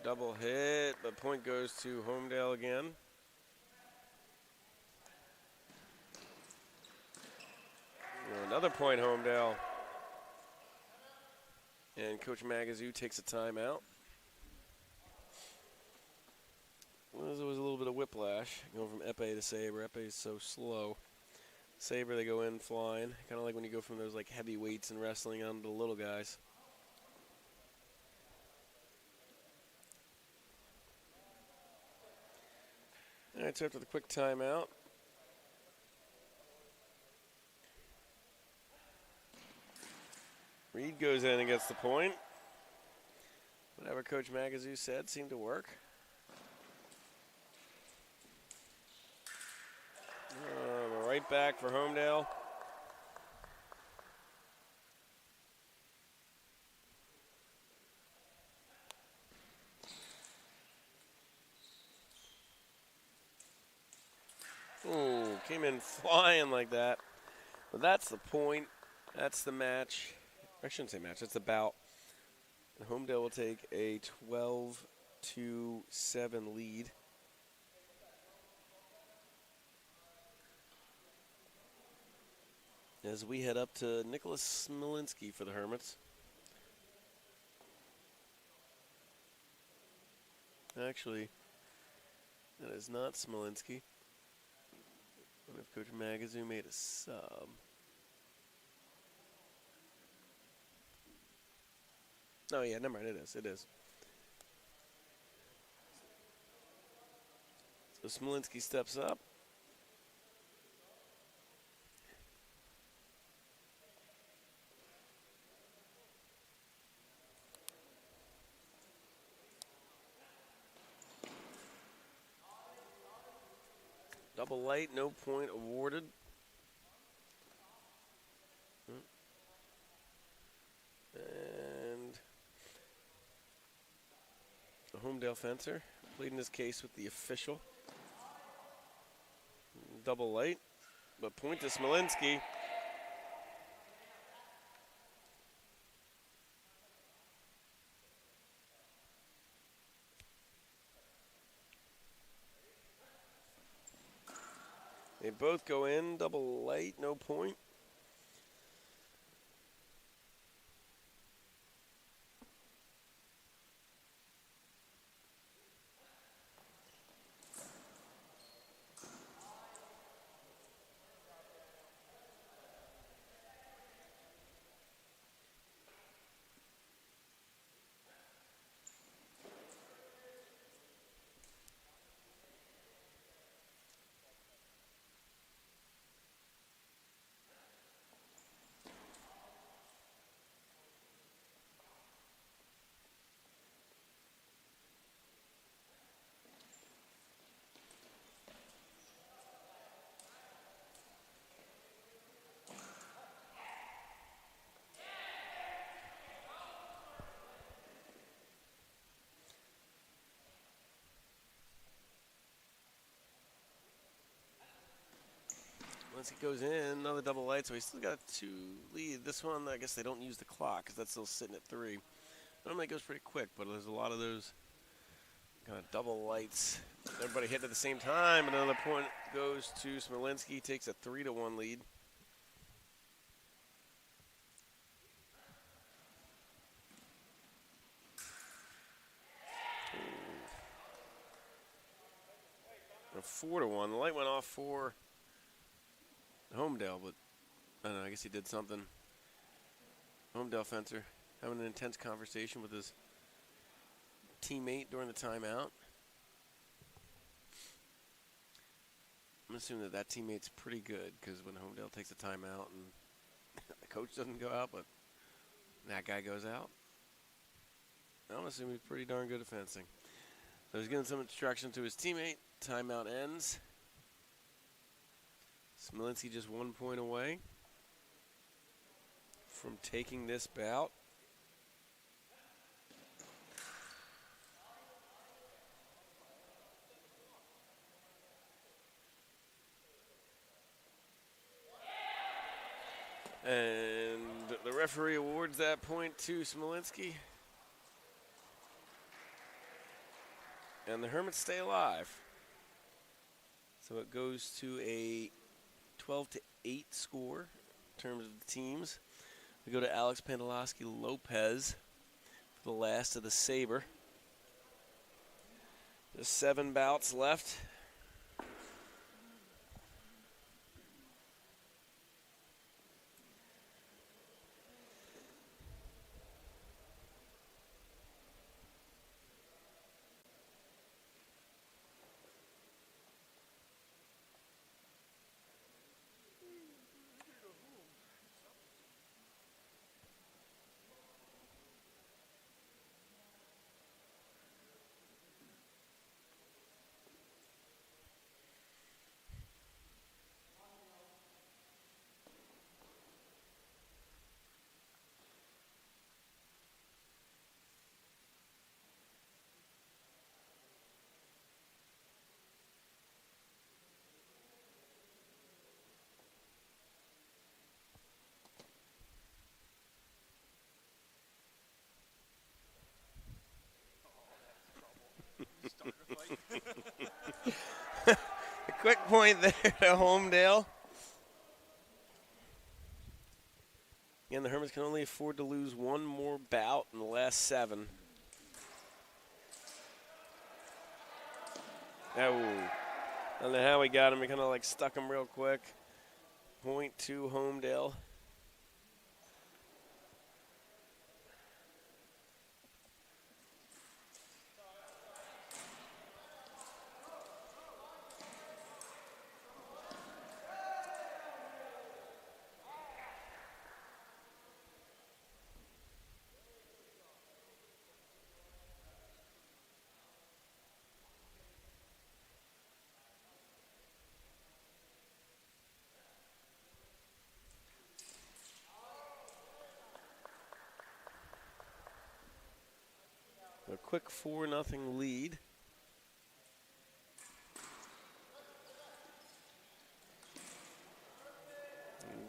Double hit, but point goes to Holmdel again. Another point, Holmdel. And Coach Magazoo takes a timeout. Well, there was a little bit of whiplash going from Epee to Sabre. Epee is so slow. Sabre, they go in flying. Kind of like when you go from those heavy weights in wrestling onto the little guys. All right, so after the quick timeout, Reed goes in and gets the point. Whatever Coach Magazoo said seemed to work. Right back for Holmdel. Ooh, came in flying like that. But that's the point. That's the match. I shouldn't say match. That's the bout. And Holmdel will take a 12-7 lead. As we head up to Nicholas Smolinski for the Hermits. Actually, that is not Smolinski. I wonder if Coach Magazoo made a sub. Oh, yeah, never mind. It is. It is. So Smolinski steps up. Double light, no point awarded. And the Holmdel fencer pleading his case with the official. Double light, but point to Smolinski. They both go in, double light, no point. Once he goes in, another double light, so he's still got a 2 lead. This one, I guess they don't use the clock because that's still sitting at 3. Normally it goes pretty quick, but there's a lot of those kind of double lights. Everybody hit at the same time. Another point goes to Smolinski, takes a 3-1 lead. A 4-1. The light went off for Holmdel, but I don't know, I guess he did something. Holmdel fencer having an intense conversation with his teammate during the timeout. I'm assuming that teammate's pretty good because when Holmdel takes a timeout and the coach doesn't go out, but that guy goes out, I'm assuming he's pretty darn good at fencing. So he's giving some instruction to his teammate. Timeout ends. Smolinski just 1 point away from taking this bout. And the referee awards that point to Smolinski. And the Hermits stay alive. So it goes to a 12-8 score in terms of the teams. We go to Alex Pandolowski Lopez for the last of the Sabre. There's 7 bouts left. point there to Holmdel. Again, the Hermits can only afford to lose one more bout in the last 7. Oh, I don't know how he got him. He kind of like stuck him real quick. Point to Holmdel. A quick 4-0 lead.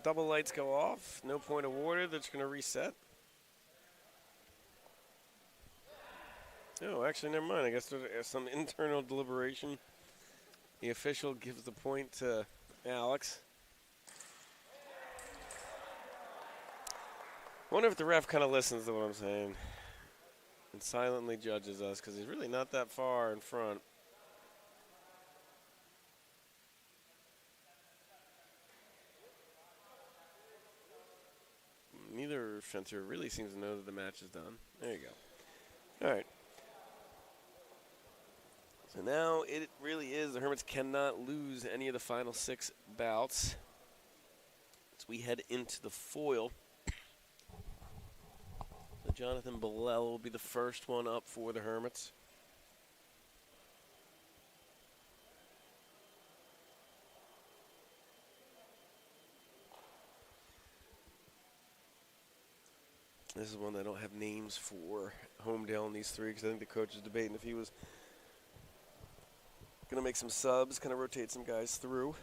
Double lights go off. No point awarded. That's going to reset. Oh, actually, never mind. I guess there's some internal deliberation. The official gives the point to Alex. I wonder if the ref kind of listens to what I'm saying and silently judges us because he's really not that far in front. Neither fencer really seems to know that the match is done. There you go. All right. So now it really is. The Hermits cannot lose any of the final 6 bouts. So we head into the foil. So Jonathan Bellel will be the first one up for the Hermits. This is one that I don't have names for Holmdel in these 3 because I think the coach is debating if he was going to make some subs, kind of rotate some guys through.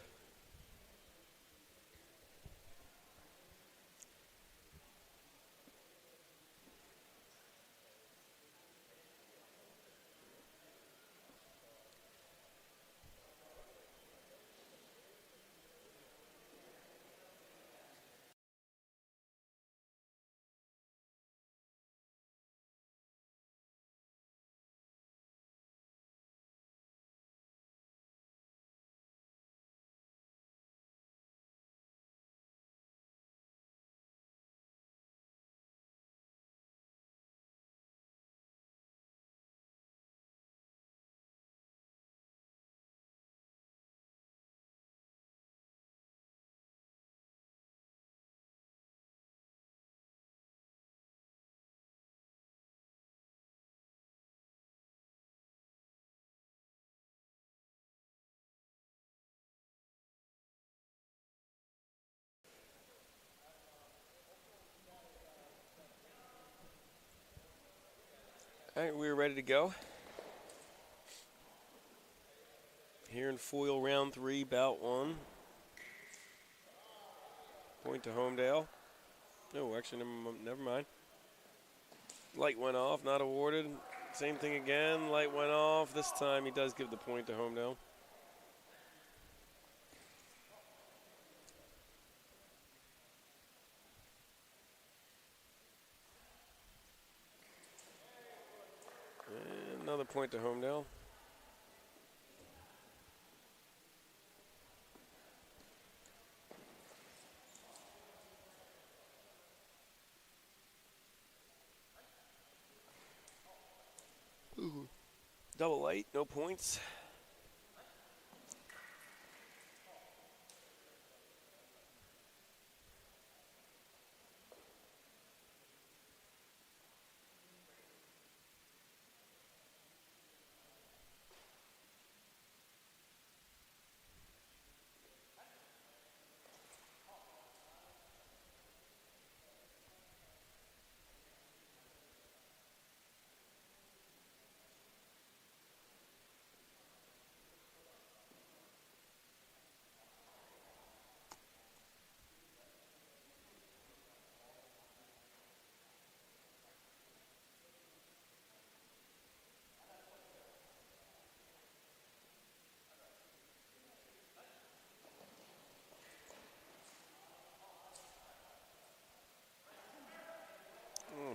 All right, we're ready to go. Here in foil round 3, bout 1. Point to Holmdel. No, actually, never mind. Light went off, not awarded. Same thing again, light went off. This time he does give the point to Holmdel. And another point to Holmdel. Ooh. Double light, no points.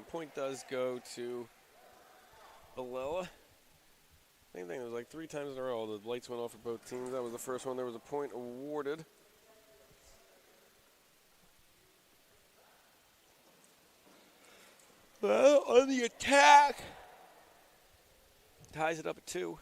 point does go to Alella. Same thing, it was like 3 times in a row. The lights went off for both teams. That was the first one. There was a point awarded. Well, on the attack, ties it up at 2.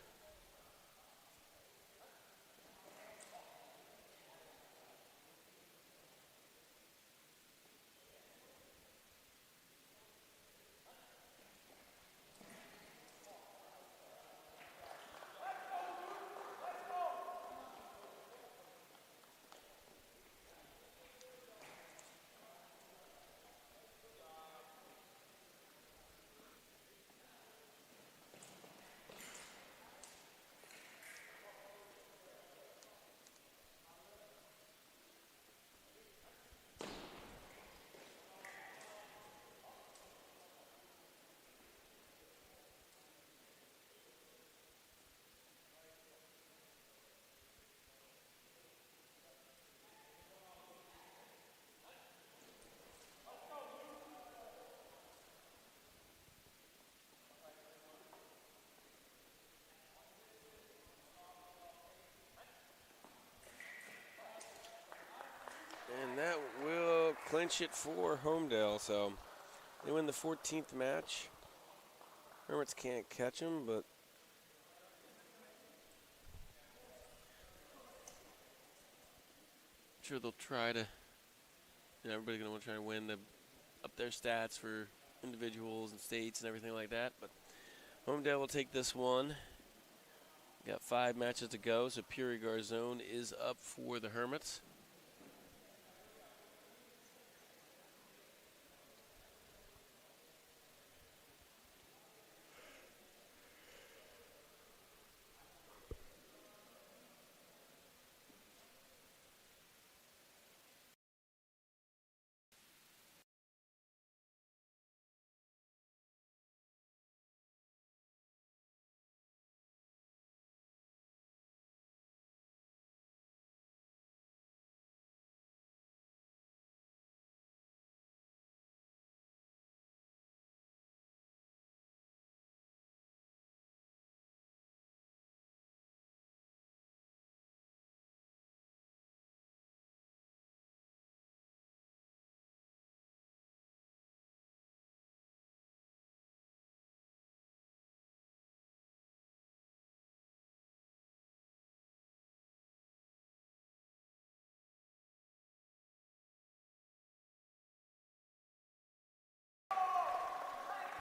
And that will clinch it for Holmdel. So they win the 14th match. Hermits can't catch them, but I'm sure they'll try to. Everybody's going to want to try to win up their stats for individuals and states and everything like that. But Holmdel will take this one. Got 5 matches to go, so Puri Garzone is up for the Hermits.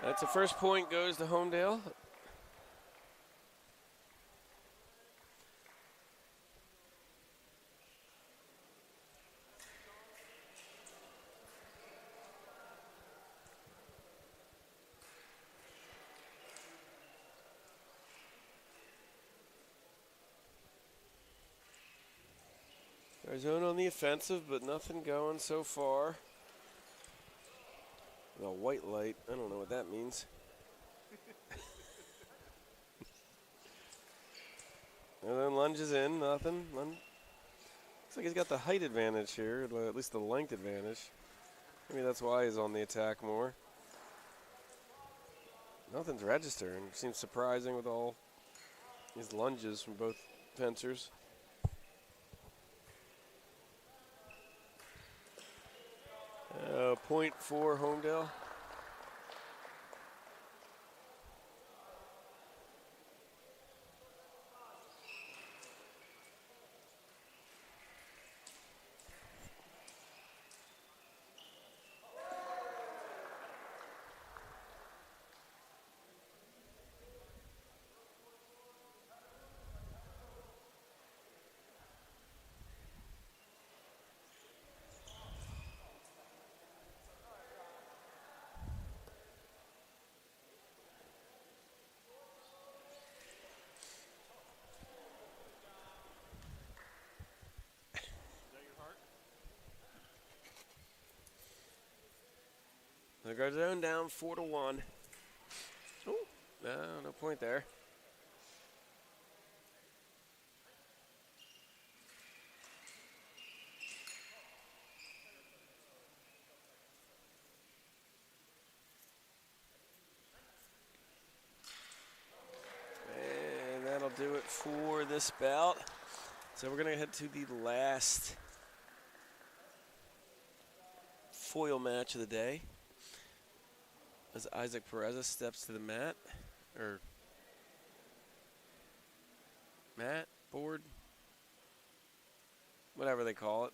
That's the first point goes to Holmdel. Garzone on the offensive, but nothing going so far. A white light, I don't know what that means. And then lunges in, nothing. Looks like he's got the height advantage here, at least the length advantage. Maybe that's why he's on the attack more. Nothing's registering. Seems surprising with all these lunges from both fencers. Point for Holmdel. The Garzone down 4-1. Oh, no point there. do it for this bout. So we're going to head to the last foil match of the day as Isaac Perez steps to the mat, or mat, board, whatever they call it.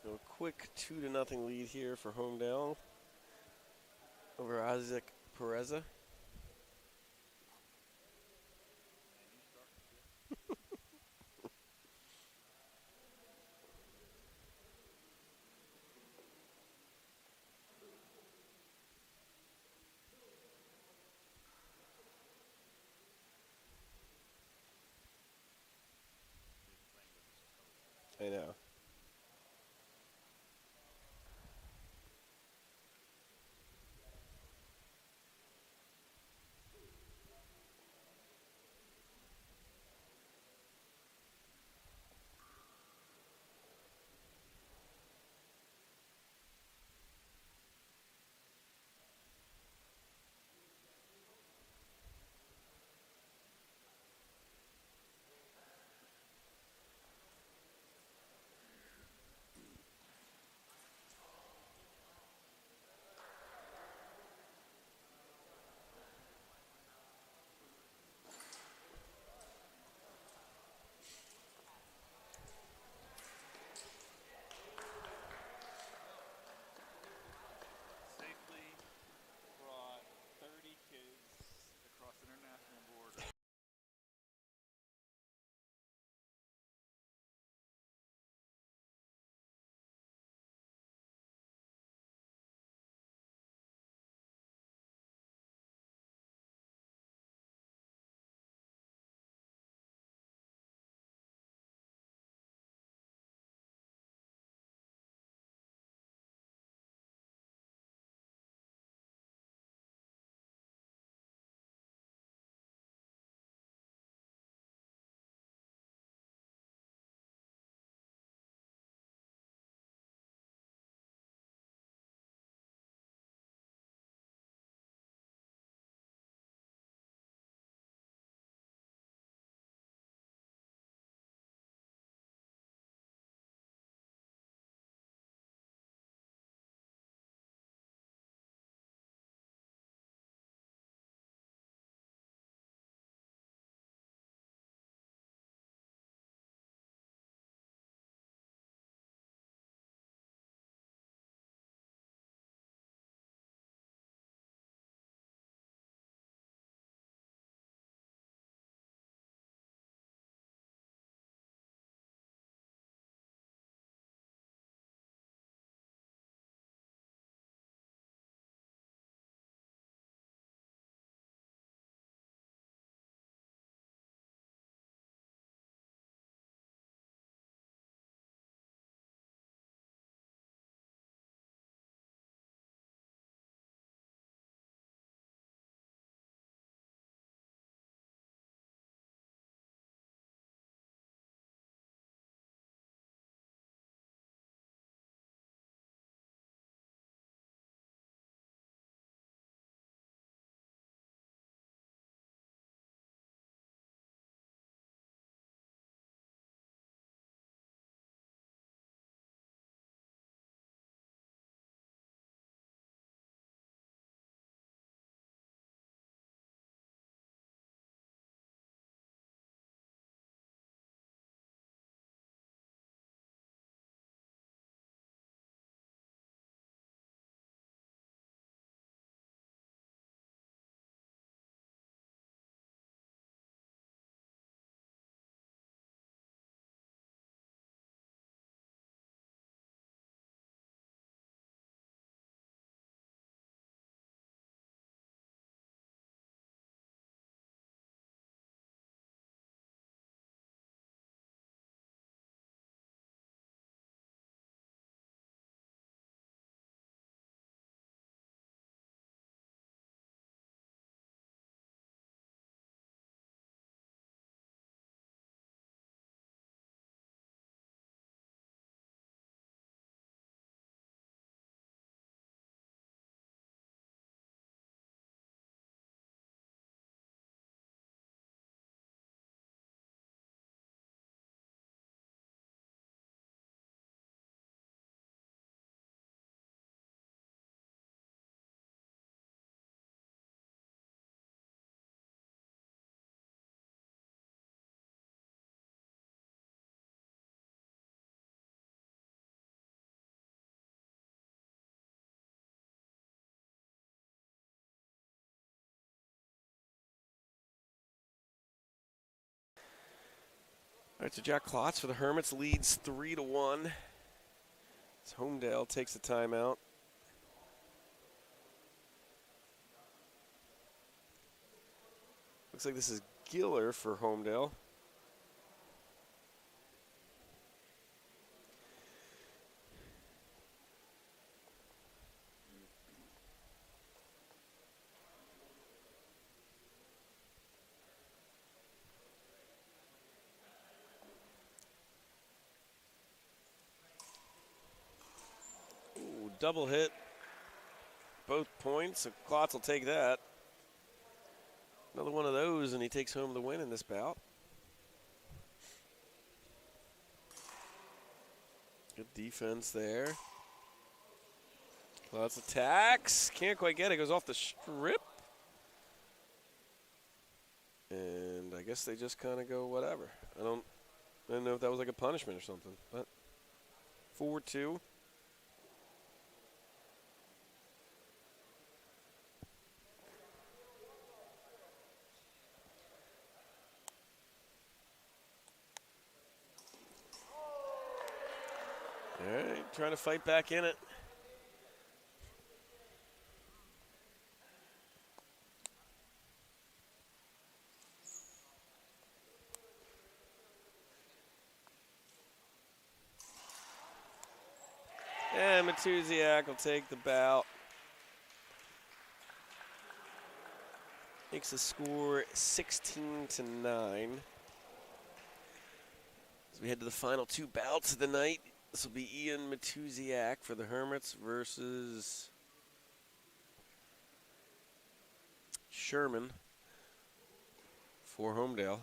So a quick 2-0 lead here for Holmdel over Isaac Perez. I know. right, so Jack Klotz for the Hermits leads 3-1. As Holmdel takes the timeout. Looks like this is Giller for Holmdel. Ooh, double hit. Both points. So Klotz will take that. Another one of those, and he takes home the win in this bout. Good defense there. Klotz attacks. Can't quite get it. Goes off the strip. And I guess they just kind of go whatever. I don't know if that was like a punishment or something. But 4-2. All right, trying to fight back in it. And Matuziak will take the bout. Makes the score 16-9. As we head to the final two bouts of the night. This will be Ian Matuziak for the Hermits versus Sherman for Holmdel.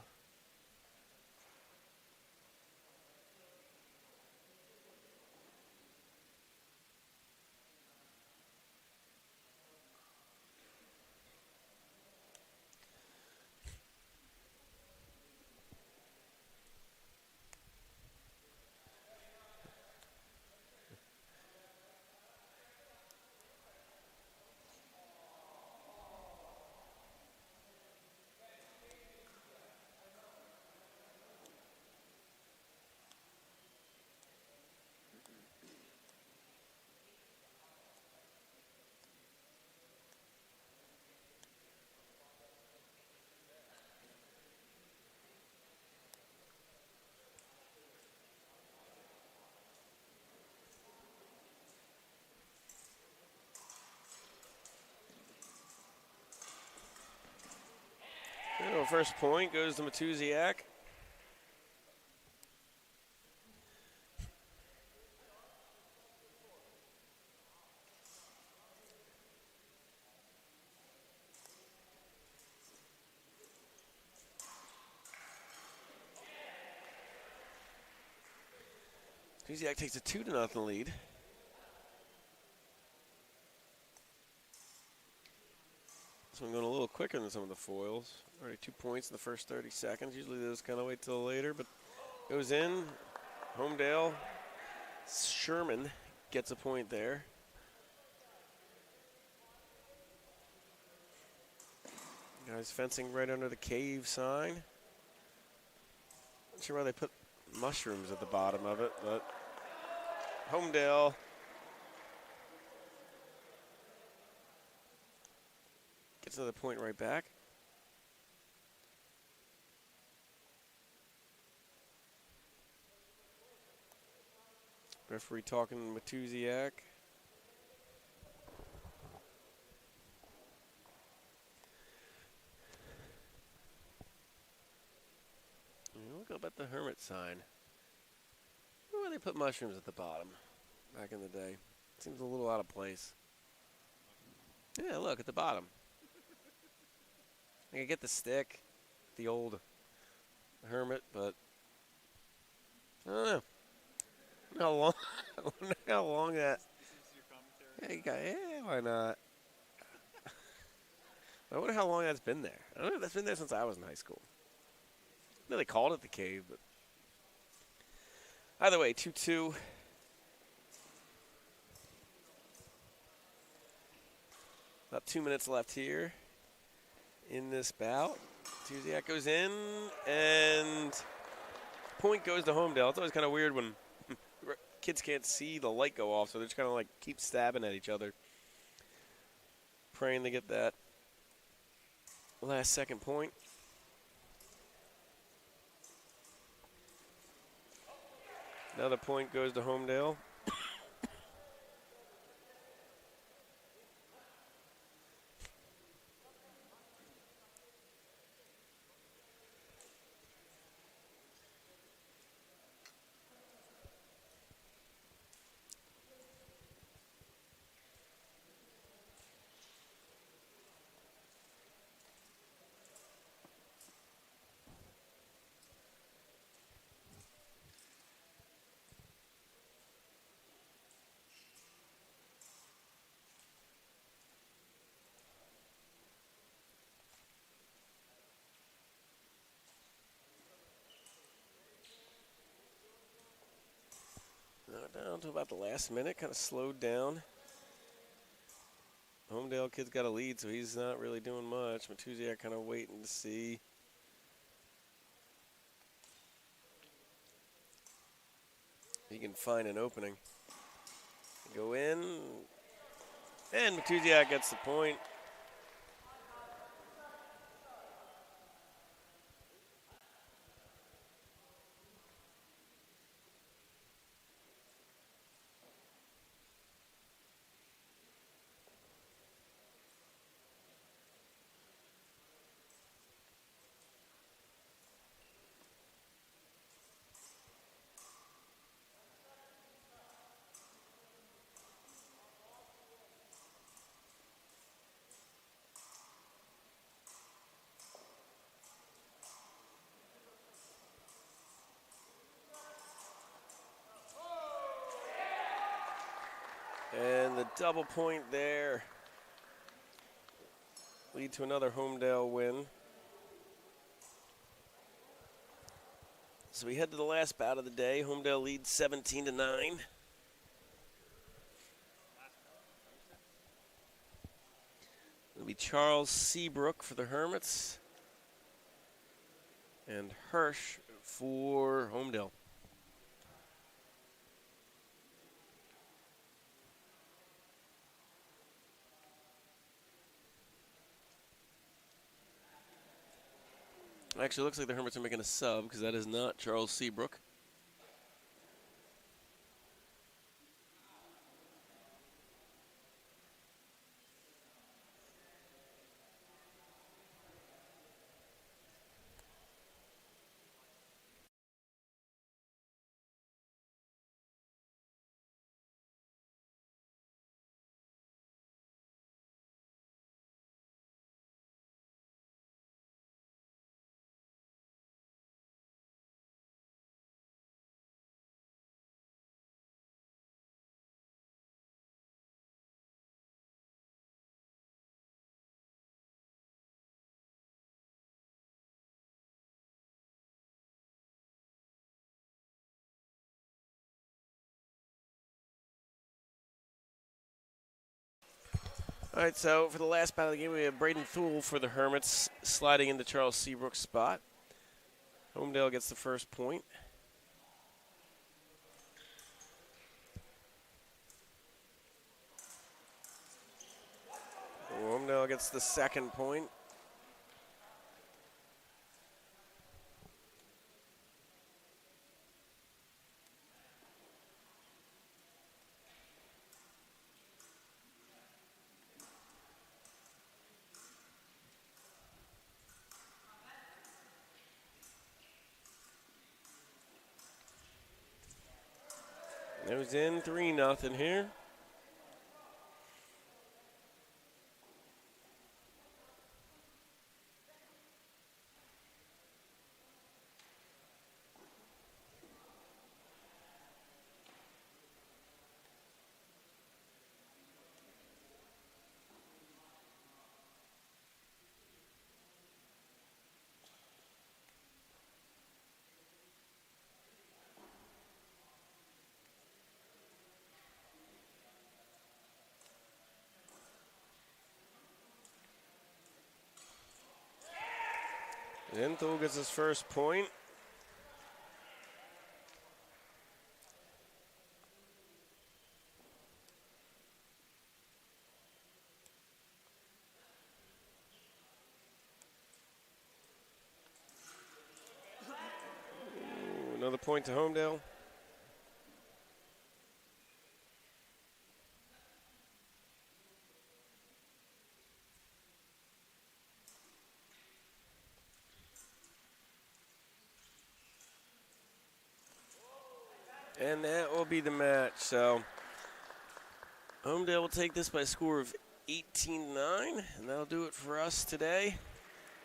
First point goes to Matuziak. Matuziak takes a 2-0 lead. This one going a little quicker than some of the foils. Already 2 points in the first 30 seconds. Usually those kind of wait till later, but goes in. Holmdel. Sherman gets a point there. Guys fencing right under the cave sign. Not sure why they put mushrooms at the bottom of it, but Holmdel gets another point right back. Referee talking Matuziak. Look up at the Hermit sign. Why they put mushrooms at the bottom back in the day? Seems a little out of place. Yeah, look at the bottom. I can get the stick, the old Hermit, but I don't know. How long? I wonder how long that. Yeah, why not? I wonder how long that's been there. I don't know. That's been there since I was in high school. I know they called it the cave, but either way, 2-2. About 2 minutes left here in this bout. Matuziak goes in and Point goes to Holmdel. It's always kind of weird when kids can't see the light go off, so they're just kind of like keep stabbing at each other, praying they get that last second point. Another point goes to Holmdel. Down to about the last minute, kind of slowed down. Holmdel kid's got a lead, so he's not really doing much. Matuziak kind of waiting to see. He can find an opening. Go in, and Matuziak gets the point. And the double point there lead to another Holmdel win. So we head to the last bout of the day. Holmdel leads 17-9. It'll be Charles Seabrook for the Hermits and Hirsch for Holmdel. Actually, it looks like the Hermits are making a sub because that is not Charles Seabrook. All right, so for the last bout of the game, we have Braden Thule for the Hermits sliding into Charles Seabrook's spot. Holmdel gets the first point. Holmdel gets the second point. It was in 3-0 here. And Thule gets his first point. Another point to Holmdel. And that will be the match. So Holmdel will take this by a score of 18-9, and that'll do it for us today.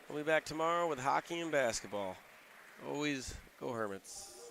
We'll be back tomorrow with hockey and basketball. Always go Hermits.